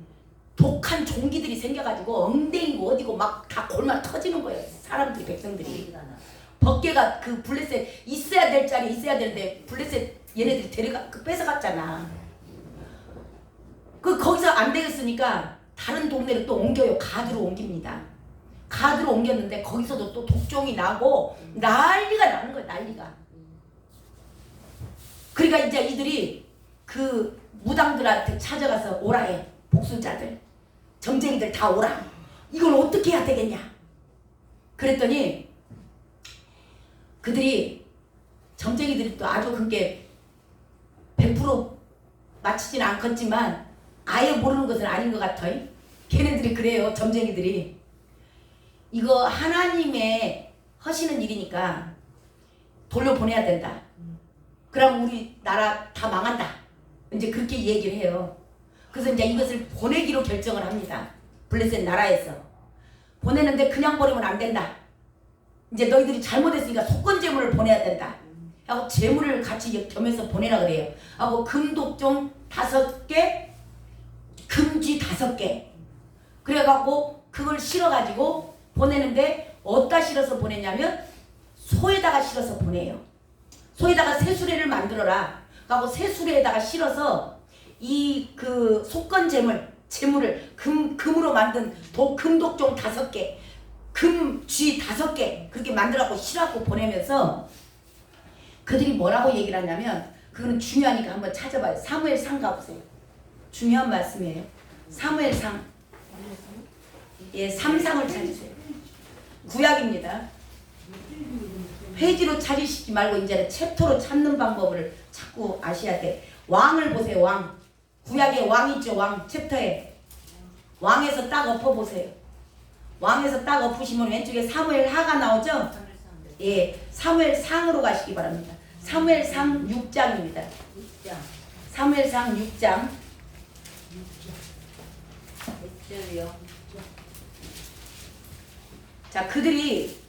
S1: 독한 종기들이 생겨가지고 엉댕이고 어디고 막 다 골만 터지는 거예요. 사람들이 백성들이. 법궤가 그 블레셋 있어야 될 자리에 있어야 되는데 블레셋 얘네들이 뺏어갔잖아. 그 거기서 안 되겠으니까 다른 동네로 또 옮겨요. 가드로 옮깁니다. 가드로 옮겼는데 거기서도 또 독종이 나고 난리가 나는 거예요. 난리가. 그러니까 이제 이들이 그 무당들한테 찾아가서 오라 해. 복술자들 점쟁이들 다 오라. 이걸 어떻게 해야 되겠냐. 그랬더니 그들이 점쟁이들이 또 아주 그게 100% 맞히진 않겠지만 아예 모르는 것은 아닌 것 같아. 걔네들이 그래요. 점쟁이들이 이거 하나님의 하시는 일이니까 돌려보내야 된다. 그럼 우리 나라 다 망한다. 이제 그렇게 얘기를 해요. 그래서 이제 이것을 보내기로 결정을 합니다. 블레셋 나라에서 보내는데 그냥 보내면 안 된다. 이제 너희들이 잘못했으니까 속건제물을 보내야 된다. 하고 제물을 같이 겸해서 보내라 그래요. 하고 금독종 5개, 금쥐 5개. 그래갖고 그걸 실어가지고 보내는데 어디다 실어서 보내냐면 소에다가 실어서 보내요. 소에다가 새수레를 만들어라. 하고 새수레에다가 실어서 이 그 속건제물을 금으로 만든 금독종 5개, 금쥐 5개 그렇게 만들어갖고 실어갖고 보내면서 그들이 뭐라고 얘기를 하냐면 그거는 중요하니까 한번 찾아봐요. 사무엘상 가보세요. 중요한 말씀이에요. 사무엘상. 예, 3상을 찾으세요. 구약입니다. 페이지로 찾으시지 말고 이제는 챕터로 찾는 방법을 자꾸 아셔야 돼. 왕을 보세요. 왕. 구약에 왕 있죠. 왕 챕터에 왕에서 딱 엎어보세요. 왕에서 딱 엎으시면 왼쪽에 사무엘 하가 나오죠. 예, 사무엘 상으로 가시기 바랍니다. 사무엘 상 6장입니다. 사무엘 상 6장.
S4: 몇 절이요?
S1: 자, 그들이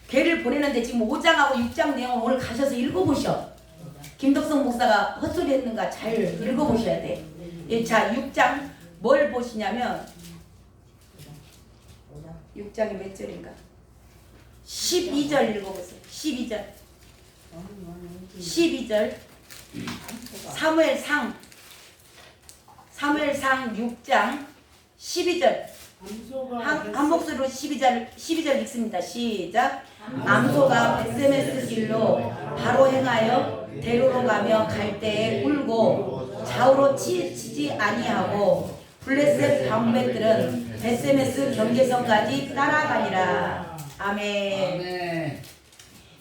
S1: 걔를 보내는데 지금 5장하고 6장 내용을 오늘 가셔서 읽어보셔. 김덕성 목사가 헛소리 했는가 잘 읽어보셔야 돼. 예, 자, 6장 뭘 보시냐면 6장이 몇 절인가? 12절 읽어보세요. 12절. 12절. 사무엘상 6장 12절. 한 목소리로 12절 읽습니다. 시작. 암소가 베세메스 길로 바로 행하여 대로로 가며 갈 때에 울고 좌우로 치지 아니하고 블레셋 방백들은 베세메스 경계선까지 따라가니라. 아멘.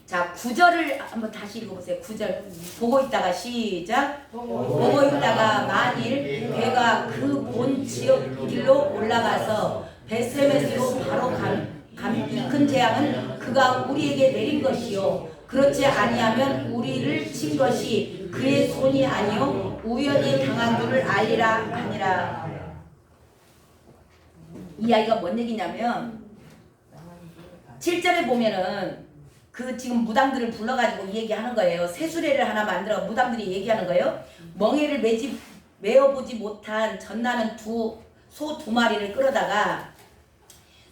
S1: 자, 9절을 한번 다시 읽어보세요. 9절 보고 있다가 시작. 보고 있다가 만일 걔가 그 본 지역 길로 올라가서 베세메스로 바로 이 큰 재앙은 그가 우리에게 내린 것이요 그렇지 아니하면 우리를 친 것이 그의 손이 아니요 우연히 당한 줄을 알리라 하니라. 이 이야기가 뭔 얘기냐면 7절에 보면은 그 지금 무당들을 불러가지고 얘기하는 거예요. 새수레를 하나 만들어 무당들이 얘기하는 거예요. 멍에를 메어보지 못한 전나는 소 두 마리를 끌어다가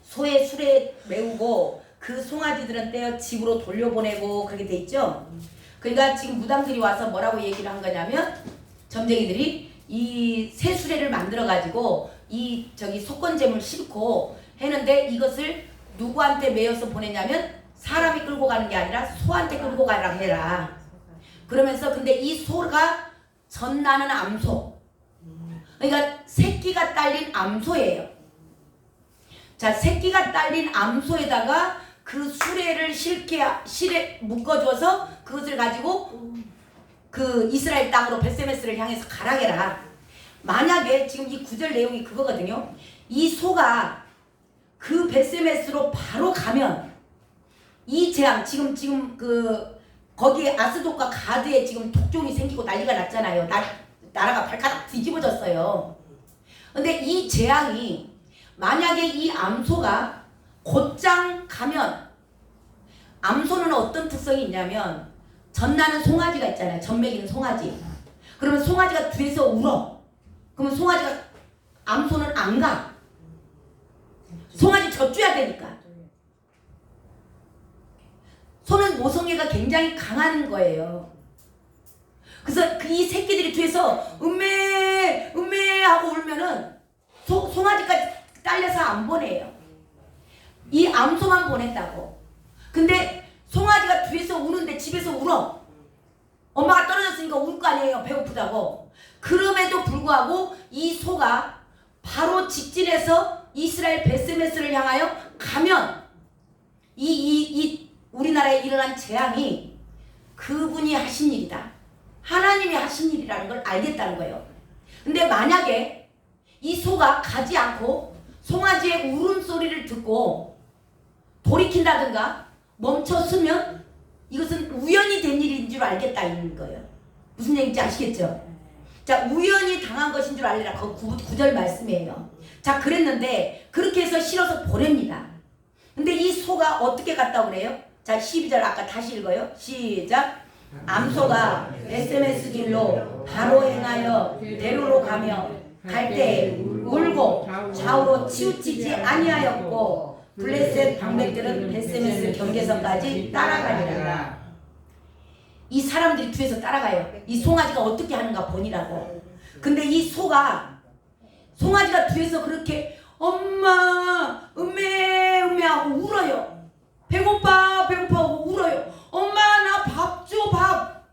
S1: 소의 수레에 메우고 그 송아지들은 떼어 집으로 돌려보내고 그렇게 돼 있죠. 그러니까 지금 무당들이 와서 뭐라고 얘기를 한 거냐면 점쟁이들이 이 새수레를 만들어 가지고 이 속건잼을 싣고 했는데 이것을 누구한테 메어서 보내냐면 사람이 끌고 가는 게 아니라 소한테 끌고 가라 해라. 그러면서 근데 이 소가 전나는 암소. 그러니까 새끼가 딸린 암소예요. 자, 새끼가 딸린 암소에다가 그 수레를 실에 묶어줘서 그것을 가지고 그 이스라엘 땅으로 베세메스를 향해서 가라게라. 만약에 지금 이 구절 내용이 그거거든요. 이 소가 그 베세메스로 바로 가면 이 재앙 지금 그 거기에 아스돗과 가드에 지금 독종이 생기고 난리가 났잖아요. 나라가 발가락 뒤집어졌어요. 근데 이 재앙이 만약에 이 암소가 곧장 가면 암소는 어떤 특성이 있냐면 전나는 송아지가 있잖아요. 젖먹이는 송아지. 그러면 송아지가 뒤에서 울어. 그러면 암소는 안 가. 송아지 젖줘야 되니까. 소는 모성애가 굉장히 강한 거예요. 그래서 이 새끼들이 뒤에서 음메 하고 울면은 송아지까지 딸려서 안 보내요. 이 암소만 보냈다고. 근데 송아지가 뒤에서 우는데 집에서 울어. 엄마가 떨어졌으니까 울 거 아니에요. 배고프다고. 그럼에도 불구하고 이 소가 바로 직진해서 이스라엘 베세메스를 향하여 가면 이 우리나라에 일어난 재앙이 그분이 하신 일이다. 하나님이 하신 일이라는 걸 알겠다는 거예요. 근데 만약에 이 소가 가지 않고 송아지의 울음소리를 듣고 돌이킨다든가 멈췄으면 이것은 우연히 된 일인 줄 알겠다는 거예요. 무슨 얘기인지 아시겠죠? 자, 우연히 당한 것인 줄 알리라. 그 9절 말씀이에요. 자, 그랬는데 그렇게 해서 실어서 보냅니다. 근데 이 소가 어떻게 갔다고 그래요? 자, 12절 아까 다시 읽어요. 시작. 암소가 베세메스 길로 바로 행하여 대로로 가며 갈 때 울고 좌우로 치우치지 아니하였고 블레셋 방백들은 베세메스 경계선까지 따라가니라. 이 사람들이 뒤에서 따라가요. 이 송아지가 어떻게 하는가 보니라고. 근데 이 송아지가 뒤에서 그렇게 엄마 음메 하고 울어요. 배고파 하고 울어요. 엄마 나 밥 줘 밥.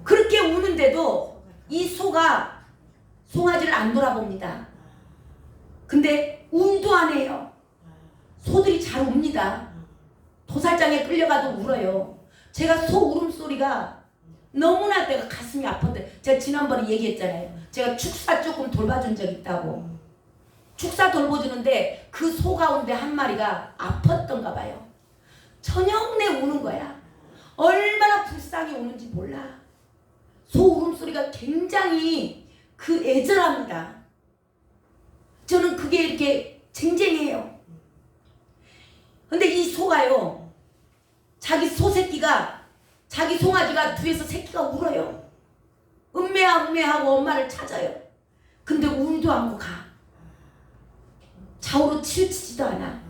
S1: 그렇게 우는데도 이 소가 송아지를 안 돌아봅니다. 근데 울도 안 해요. 소들이 잘 웁니다. 도살장에 끌려가도 울어요. 제가 소 울음소리가 너무나 내가 가슴이 아팠대. 제가 지난번에 얘기했잖아요. 제가 축사 조금 돌봐준 적 있다고. 축사 돌봐주는데 그 소 가운데 한 마리가 아팠던가 봐요. 저녁 내 우는 거야. 얼마나 불쌍히 우는지 몰라. 소 울음소리가 굉장히 그 애절합니다. 저는 그게 이렇게 쟁쟁해요. 근데 이 소가요, 자기 소 새끼가, 자기 송아지가 뒤에서 새끼가 울어요. 음매하고 엄마를 찾아요. 근데 울도 않고 가. 좌우로 치우치지도 않아.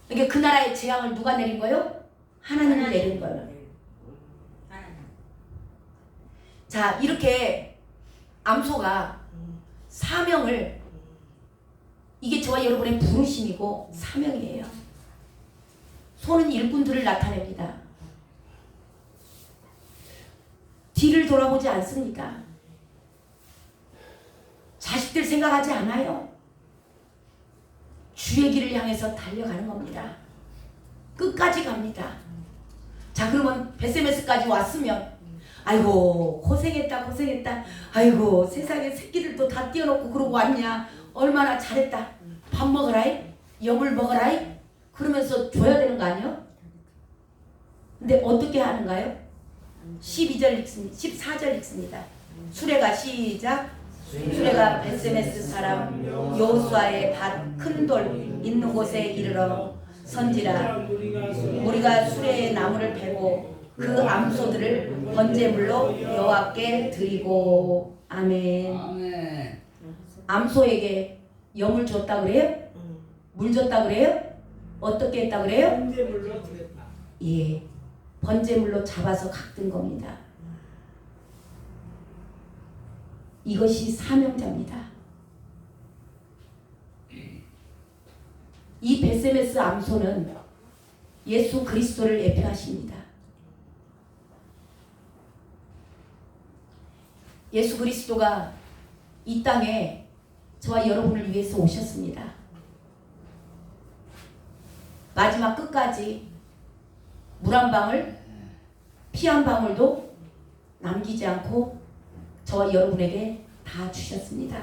S1: 이게 그 나라의 재앙을 누가 내린 거요? 하나님이 내린 거예요. 자, 이렇게 암소가 사명을, 이게 저와 여러분의 부르심이고 사명이에요. 소는 일꾼들을 나타냅니다. 뒤를 돌아보지 않습니다. 자식들 생각하지 않아요. 주의 길을 향해서 달려가는 겁니다. 끝까지 갑니다. 자, 그러면 베세메스까지 왔으면, 아이고 고생했다. 아이고 세상에 새끼들도 다 띄워놓고 그러고 왔냐. 얼마나 잘했다. 밥 먹어라이, 여물 먹어라이, 그러면서 줘야 되는 거 아니요? 근데 어떻게 하는가요? 12절 읽습니다. 14절 읽습니다. 수레가 시작. 수레가 베세메스 사람 여호수아의 밭 큰 돌 있는 곳에 이르러 선지라. 우리가 수레의 나무를 베고 그 암소들을 번제물로 여호와께 드리고. 아멘. 암소에게 영을 줬다 그래요? 물 줬다 그래요? 어떻게 했다 그래요?
S2: 번제물로 드렸다.
S1: 예, 번제물로 잡아서 갖든 겁니다. 이것이 사명자입니다. 이 베세메스 암소는 예수 그리스도를 예표하십니다. 예수 그리스도가 이 땅에 저와 여러분을 위해서 오셨습니다. 마지막 끝까지 물 한 방울, 피 한 방울도 남기지 않고 저와 여러분에게 다 주셨습니다.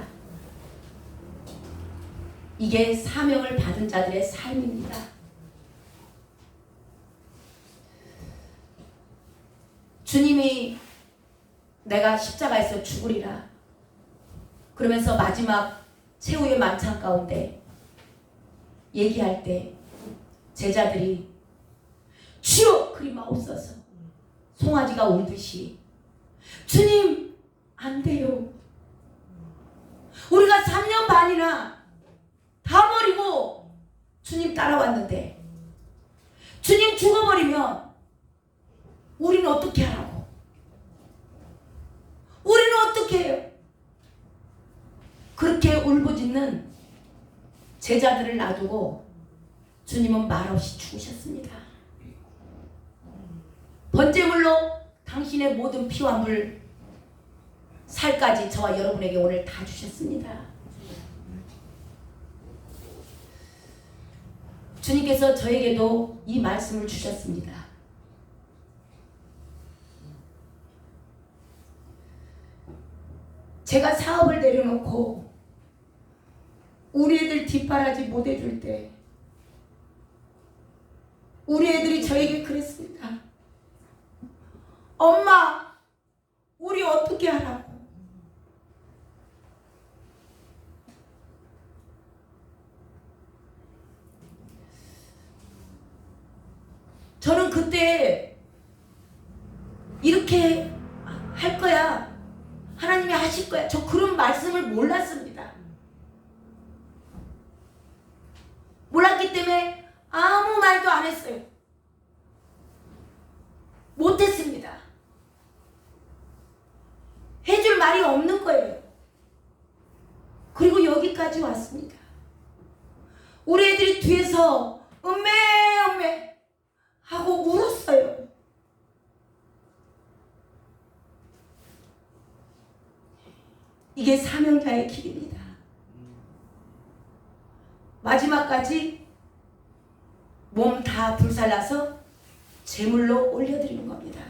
S1: 이게 사명을 받은 자들의 삶입니다. 주님이 내가 십자가에서 죽으리라 그러면서 마지막 최후의 만찬 가운데 얘기할 때 제자들이 주여 그리 마옵소서, 송아지가 울듯이, 주님 안 돼요. 우리가 3년 반이나 다 버리고 주님 따라왔는데 주님 죽어버리면 우리는 어떻게 하라고? 우리는 어떻게 해요? 그렇게 울부짖는 제자들을 놔두고 주님은 말없이 죽으셨습니다. 번제물로 당신의 모든 피와 물, 살까지 저와 여러분에게 오늘 다 주셨습니다. 주님께서 저에게도 이 말씀을 주셨습니다. 제가 사업을 내려놓고 우리 애들 뒷바라지 못 해줄 때 우리 애들이 저에게 그랬습니다. 엄마, 우리 어떻게 하라고? 저는 그때 이렇게 할 거야, 하나님이 하실 거야, 저 그런 말씀을 몰랐습니다. 몰랐기 때문에 아무 말도 안 했어요. 못했습니다. 해줄 말이 없는 거예요. 그리고 여기까지 왔습니다. 우리 애들이 뒤에서 음메 하고 울었어요. 이게 사명자의 길입니다. 마지막까지 몸 다 불살라서 제물로 올려드리는 겁니다.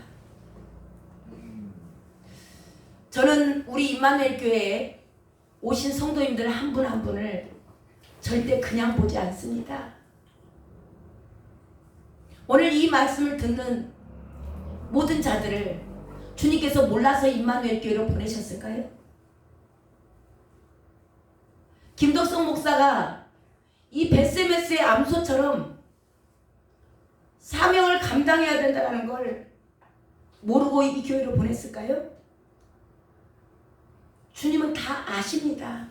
S1: 저는 우리 임마누엘 교회에 오신 성도님들 한 분 한 분을 절대 그냥 보지 않습니다. 오늘 이 말씀을 듣는 모든 자들을 주님께서 몰라서 임마누엘 교회로 보내셨을까요? 김덕성 목사가 이 베세메스의 암소처럼 사명을 감당해야 된다는 걸 모르고 이 교회로 보냈을까요? 주님은 다 아십니다.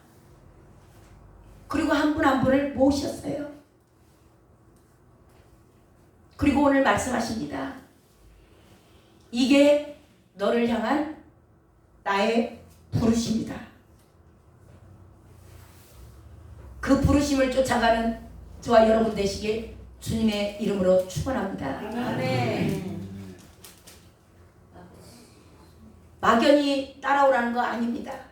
S1: 그리고 한 분 한 분을 모으셨어요. 그리고 오늘 말씀하십니다. 이게 너를 향한 나의 부르심이다. 그 부르심을 쫓아가는 저와 여러분 되시길 주님의 이름으로 축원합니다.
S4: 아멘.
S1: 막연히 따라오라는 거 아닙니다.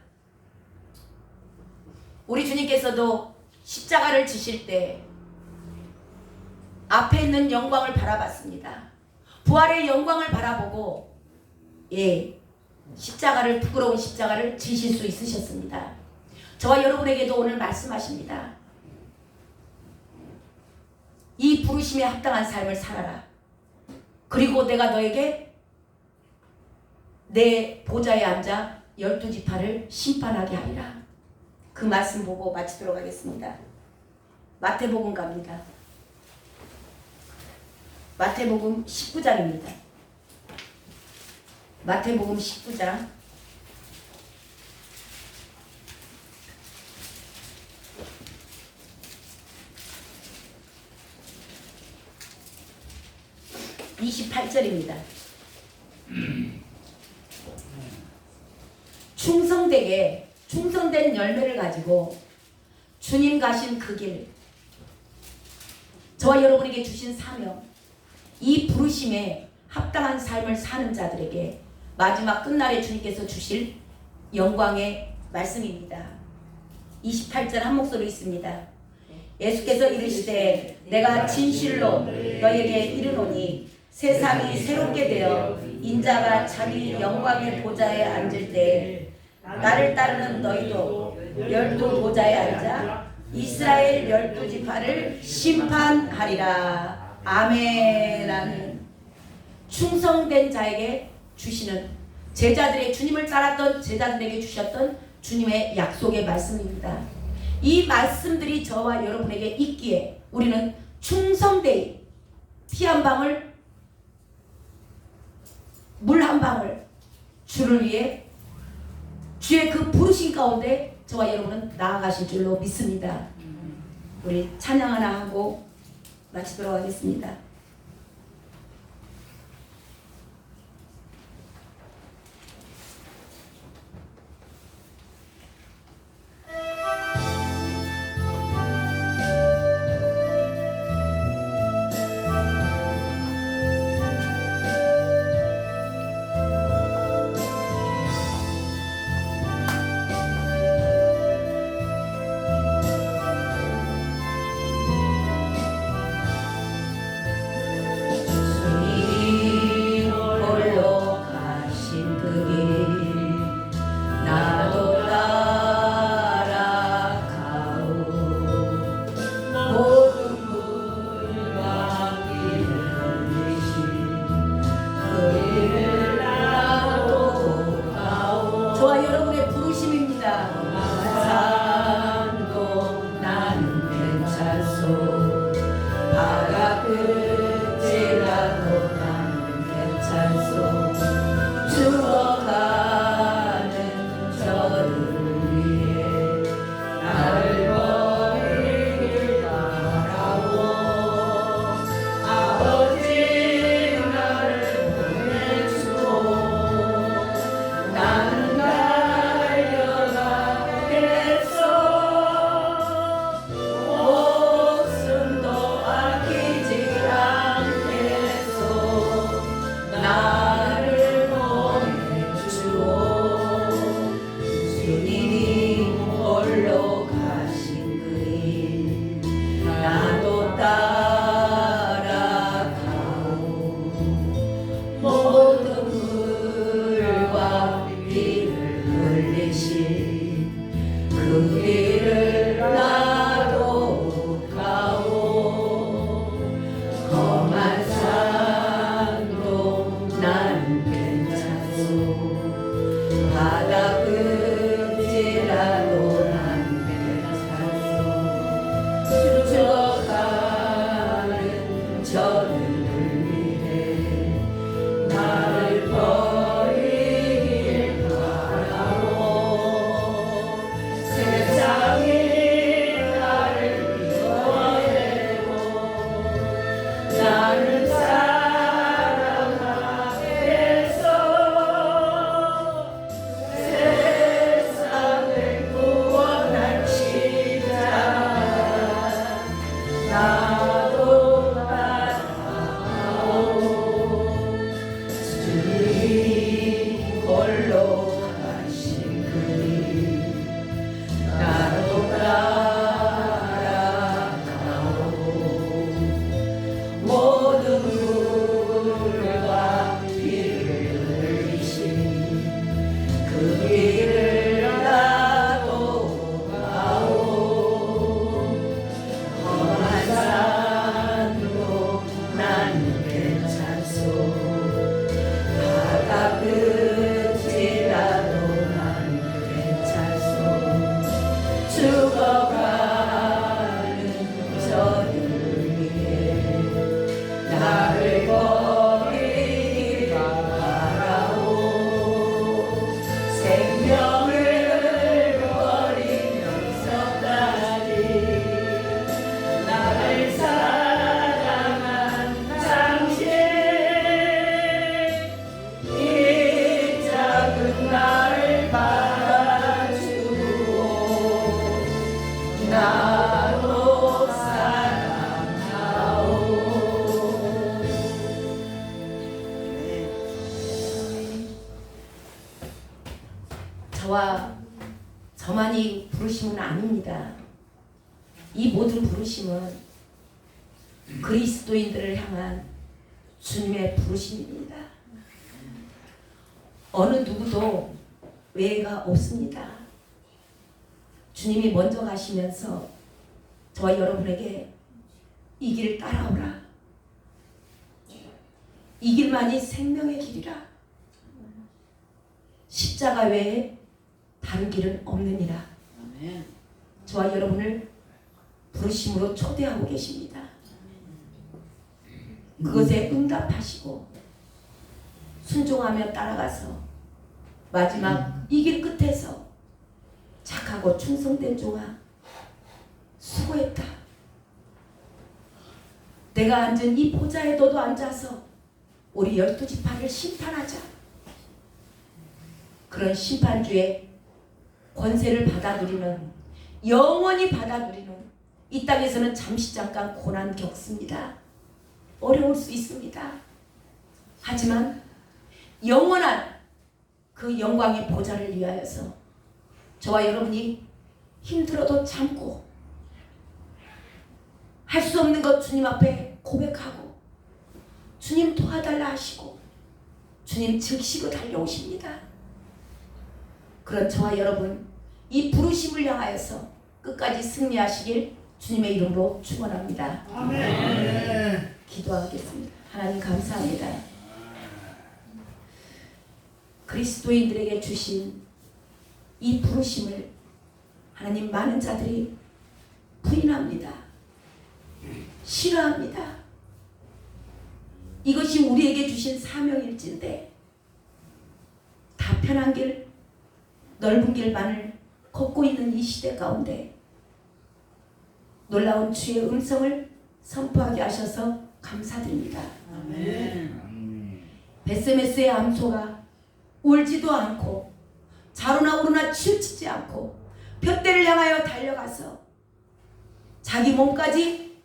S1: 우리 주님께서도 십자가를 지실 때 앞에 있는 영광을 바라봤습니다. 부활의 영광을 바라보고 십자가를, 부끄러운 십자가를 지실 수 있으셨습니다. 저와 여러분에게도 오늘 말씀하십니다. 이 부르심에 합당한 삶을 살아라. 그리고 내가 너에게 내 보좌에 앉아 12지파를 심판하게 하리라. 그 말씀 보고 마치도록 하겠습니다. 마태복음 갑니다. 마태복음 19장입니다. 마태복음 19장 28절입니다. 충성된 열매를 가지고 주님 가신 그 길, 저와 여러분에게 주신 사명, 이 부르심에 합당한 삶을 사는 자들에게 마지막 끝날에 주님께서 주실 영광의 말씀입니다. 28절 한 목소리로 있습니다. 예수께서 이르시되 내가 진실로 너에게 이르노니 세상이 새롭게 되어 인자가 자기 영광의 보좌에 앉을 때 나를 따르는 너희도 12 보좌에 앉아 이스라엘 12지파를 심판하리라. 아멘이라는 충성된 자에게 주시는, 제자들의, 주님을 따랐던 제자들에게 주셨던 주님의 약속의 말씀입니다. 이 말씀들이 저와 여러분에게 있기에 우리는 충성되이 피 한 방울, 물 한 방울 주를 위해 주의 그 부르심 가운데 저와 여러분은 나아가실 줄로 믿습니다. 우리 찬양 하나 하고 마치도록 하겠습니다. 저와 여러분의 부르심입니다. 산도 나는 괜찮소, 바다 끝에 가도 나는 괜찮소, 죽어가는 저를 위해 나를 버리길 바라오. 아버지 나를 보내주오. 나는 달려가게 이르신 그 길을 나도 가오. 험한 산도 난 괜찮소. 바다 끝이라도 난 괜찮소. 죽어가는 저들을 위해 나를 버리길 바라오. 세상이 나를 미워해도 나를 사랑하겠어. 세상을 구원할 십자가 나도 따라오. 주님 홀로 가신 그 길 나도 따라가오. 모든 물과 비를 흘리신 그 길을 나도 가오. 험한 산도 난 괜찮소. 바다 끝이라도 난 괜찮소. 죽어가는 저들을 위해 나를 버리길 바라오. 생명을 버리면서까지 나를 사랑한 당신, 이 작은 나를 받아주고 나로 사랑하오. 저와 저만이 부르심은 아닙니다. 이 모든 부르심은 그리스도인들을 향한 주님의 부르심입니다. 어느 누구도 외가 없습니다. 주님이 먼저 가시면서 저와 여러분에게 이 길을 따라오라. 이 길만이 생명의 길이라. 십자가 외에 다른 길은 없느니라. 저와 여러분을 부르심으로 초대하고 계십니다. 그것에 응답하시고 순종하며 따라가서 마지막 이 길 끝에서 착하고 충성된 종아 수고했다. 내가 앉은 이 보좌에 너도 앉아서 우리 12지파를 심판하자. 그런 심판주의 권세를 받아들이는, 영원히 받아들이는, 이 땅에서는 잠시 잠깐 고난 겪습니다. 어려울 수 있습니다. 하지만 영원한 그 영광의 보좌를 위하여서 저와 여러분이 힘들어도 참고 할 수 없는 것 주님 앞에 고백하고 주님 도와달라 하시고 주님 즉시로 달려오십니다. 그런 저와 여러분 이 부르심을 향하여서 끝까지 승리하시길 주님의 이름으로 축원합니다.
S2: 아멘.
S1: 기도하겠습니다. 하나님 감사합니다. 그리스도인들에게 주신 이 부르심을 하나님 많은 자들이 부인합니다. 싫어합니다. 이것이 우리에게 주신 사명일진데 다 편한 길, 넓은 길만을 걷고 있는 이 시대 가운데 놀라운 주의 음성을 선포하게 하셔서 감사드립니다.
S2: 아멘.
S1: 베세메스의 암소가 울지도 않고 자루나 우루나 치우치지 않고 볏대를 향하여 달려가서 자기 몸까지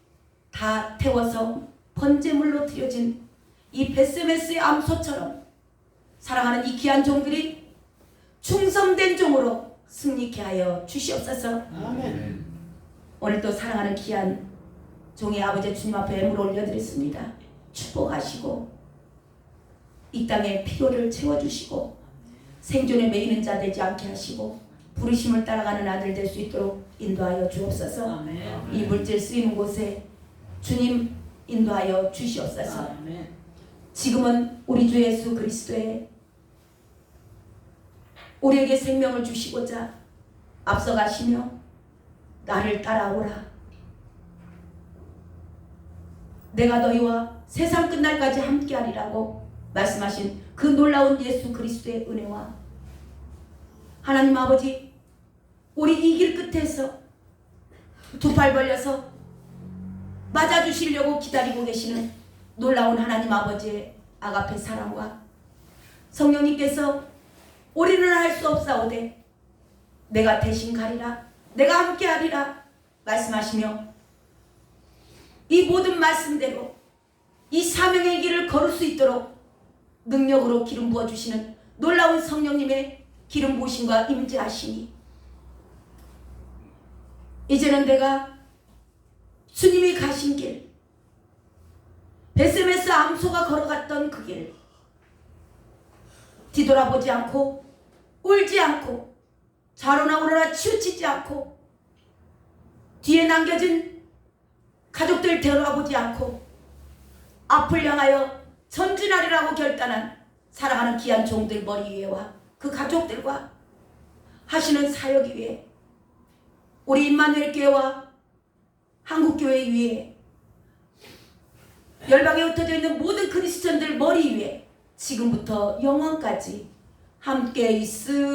S1: 다 태워서 번제물로 드려진 이 베세메스의 암소처럼 사랑하는 이 귀한 종들이 충성된 종으로 승리케 하여 주시옵소서.
S2: 아멘.
S1: 오늘도 사랑하는 귀한 종의 아버지 주님 앞에 애물 올려드렸습니다. 축복하시고 이 땅의 필요를 채워주시고 생존에 매이는 자 되지 않게 하시고 부르심을 따라가는 아들 될 수 있도록 인도하여 주옵소서.
S4: 아멘.
S1: 이 물질 쓰이는 곳에 주님 인도하여 주시옵소서.
S4: 아멘.
S1: 지금은 우리 주 예수 그리스도의 우리에게 생명을 주시고자 앞서가시며 나를 따라오라. 내가 너희와 세상 끝날까지 함께하리라고 말씀하신 그 놀라운 예수 그리스도의 은혜와 하나님 아버지, 우리 이 길 끝에서 두 팔 벌려서 맞아주시려고 기다리고 계시는 놀라운 하나님 아버지의 아가페 사랑과 성령님께서 우리는 할 수 없사오되 내가 대신 가리라, 내가 함께하리라 말씀하시며 이 모든 말씀대로 이 사명의 길을 걸을 수 있도록 능력으로 기름 부어주시는 놀라운 성령님의 기름 부으심과 임재하시니 이제는 내가 주님이 가신 길, 베세메스 암소가 걸어갔던 그 길, 뒤돌아보지 않고 울지 않고 좌로나 우로나 치우치지 않고 뒤에 남겨진 가족들 되돌아보지 않고 앞을 향하여 전진하리라고 결단한 사랑하는 귀한 종들 머리 위에와 그 가족들과 하시는 사역 위에 우리 임마누엘 교회와 한국교회 위에 열방에 흩어져 있는 모든 그리스천들 머리 위에 지금부터 영원까지 함께 있으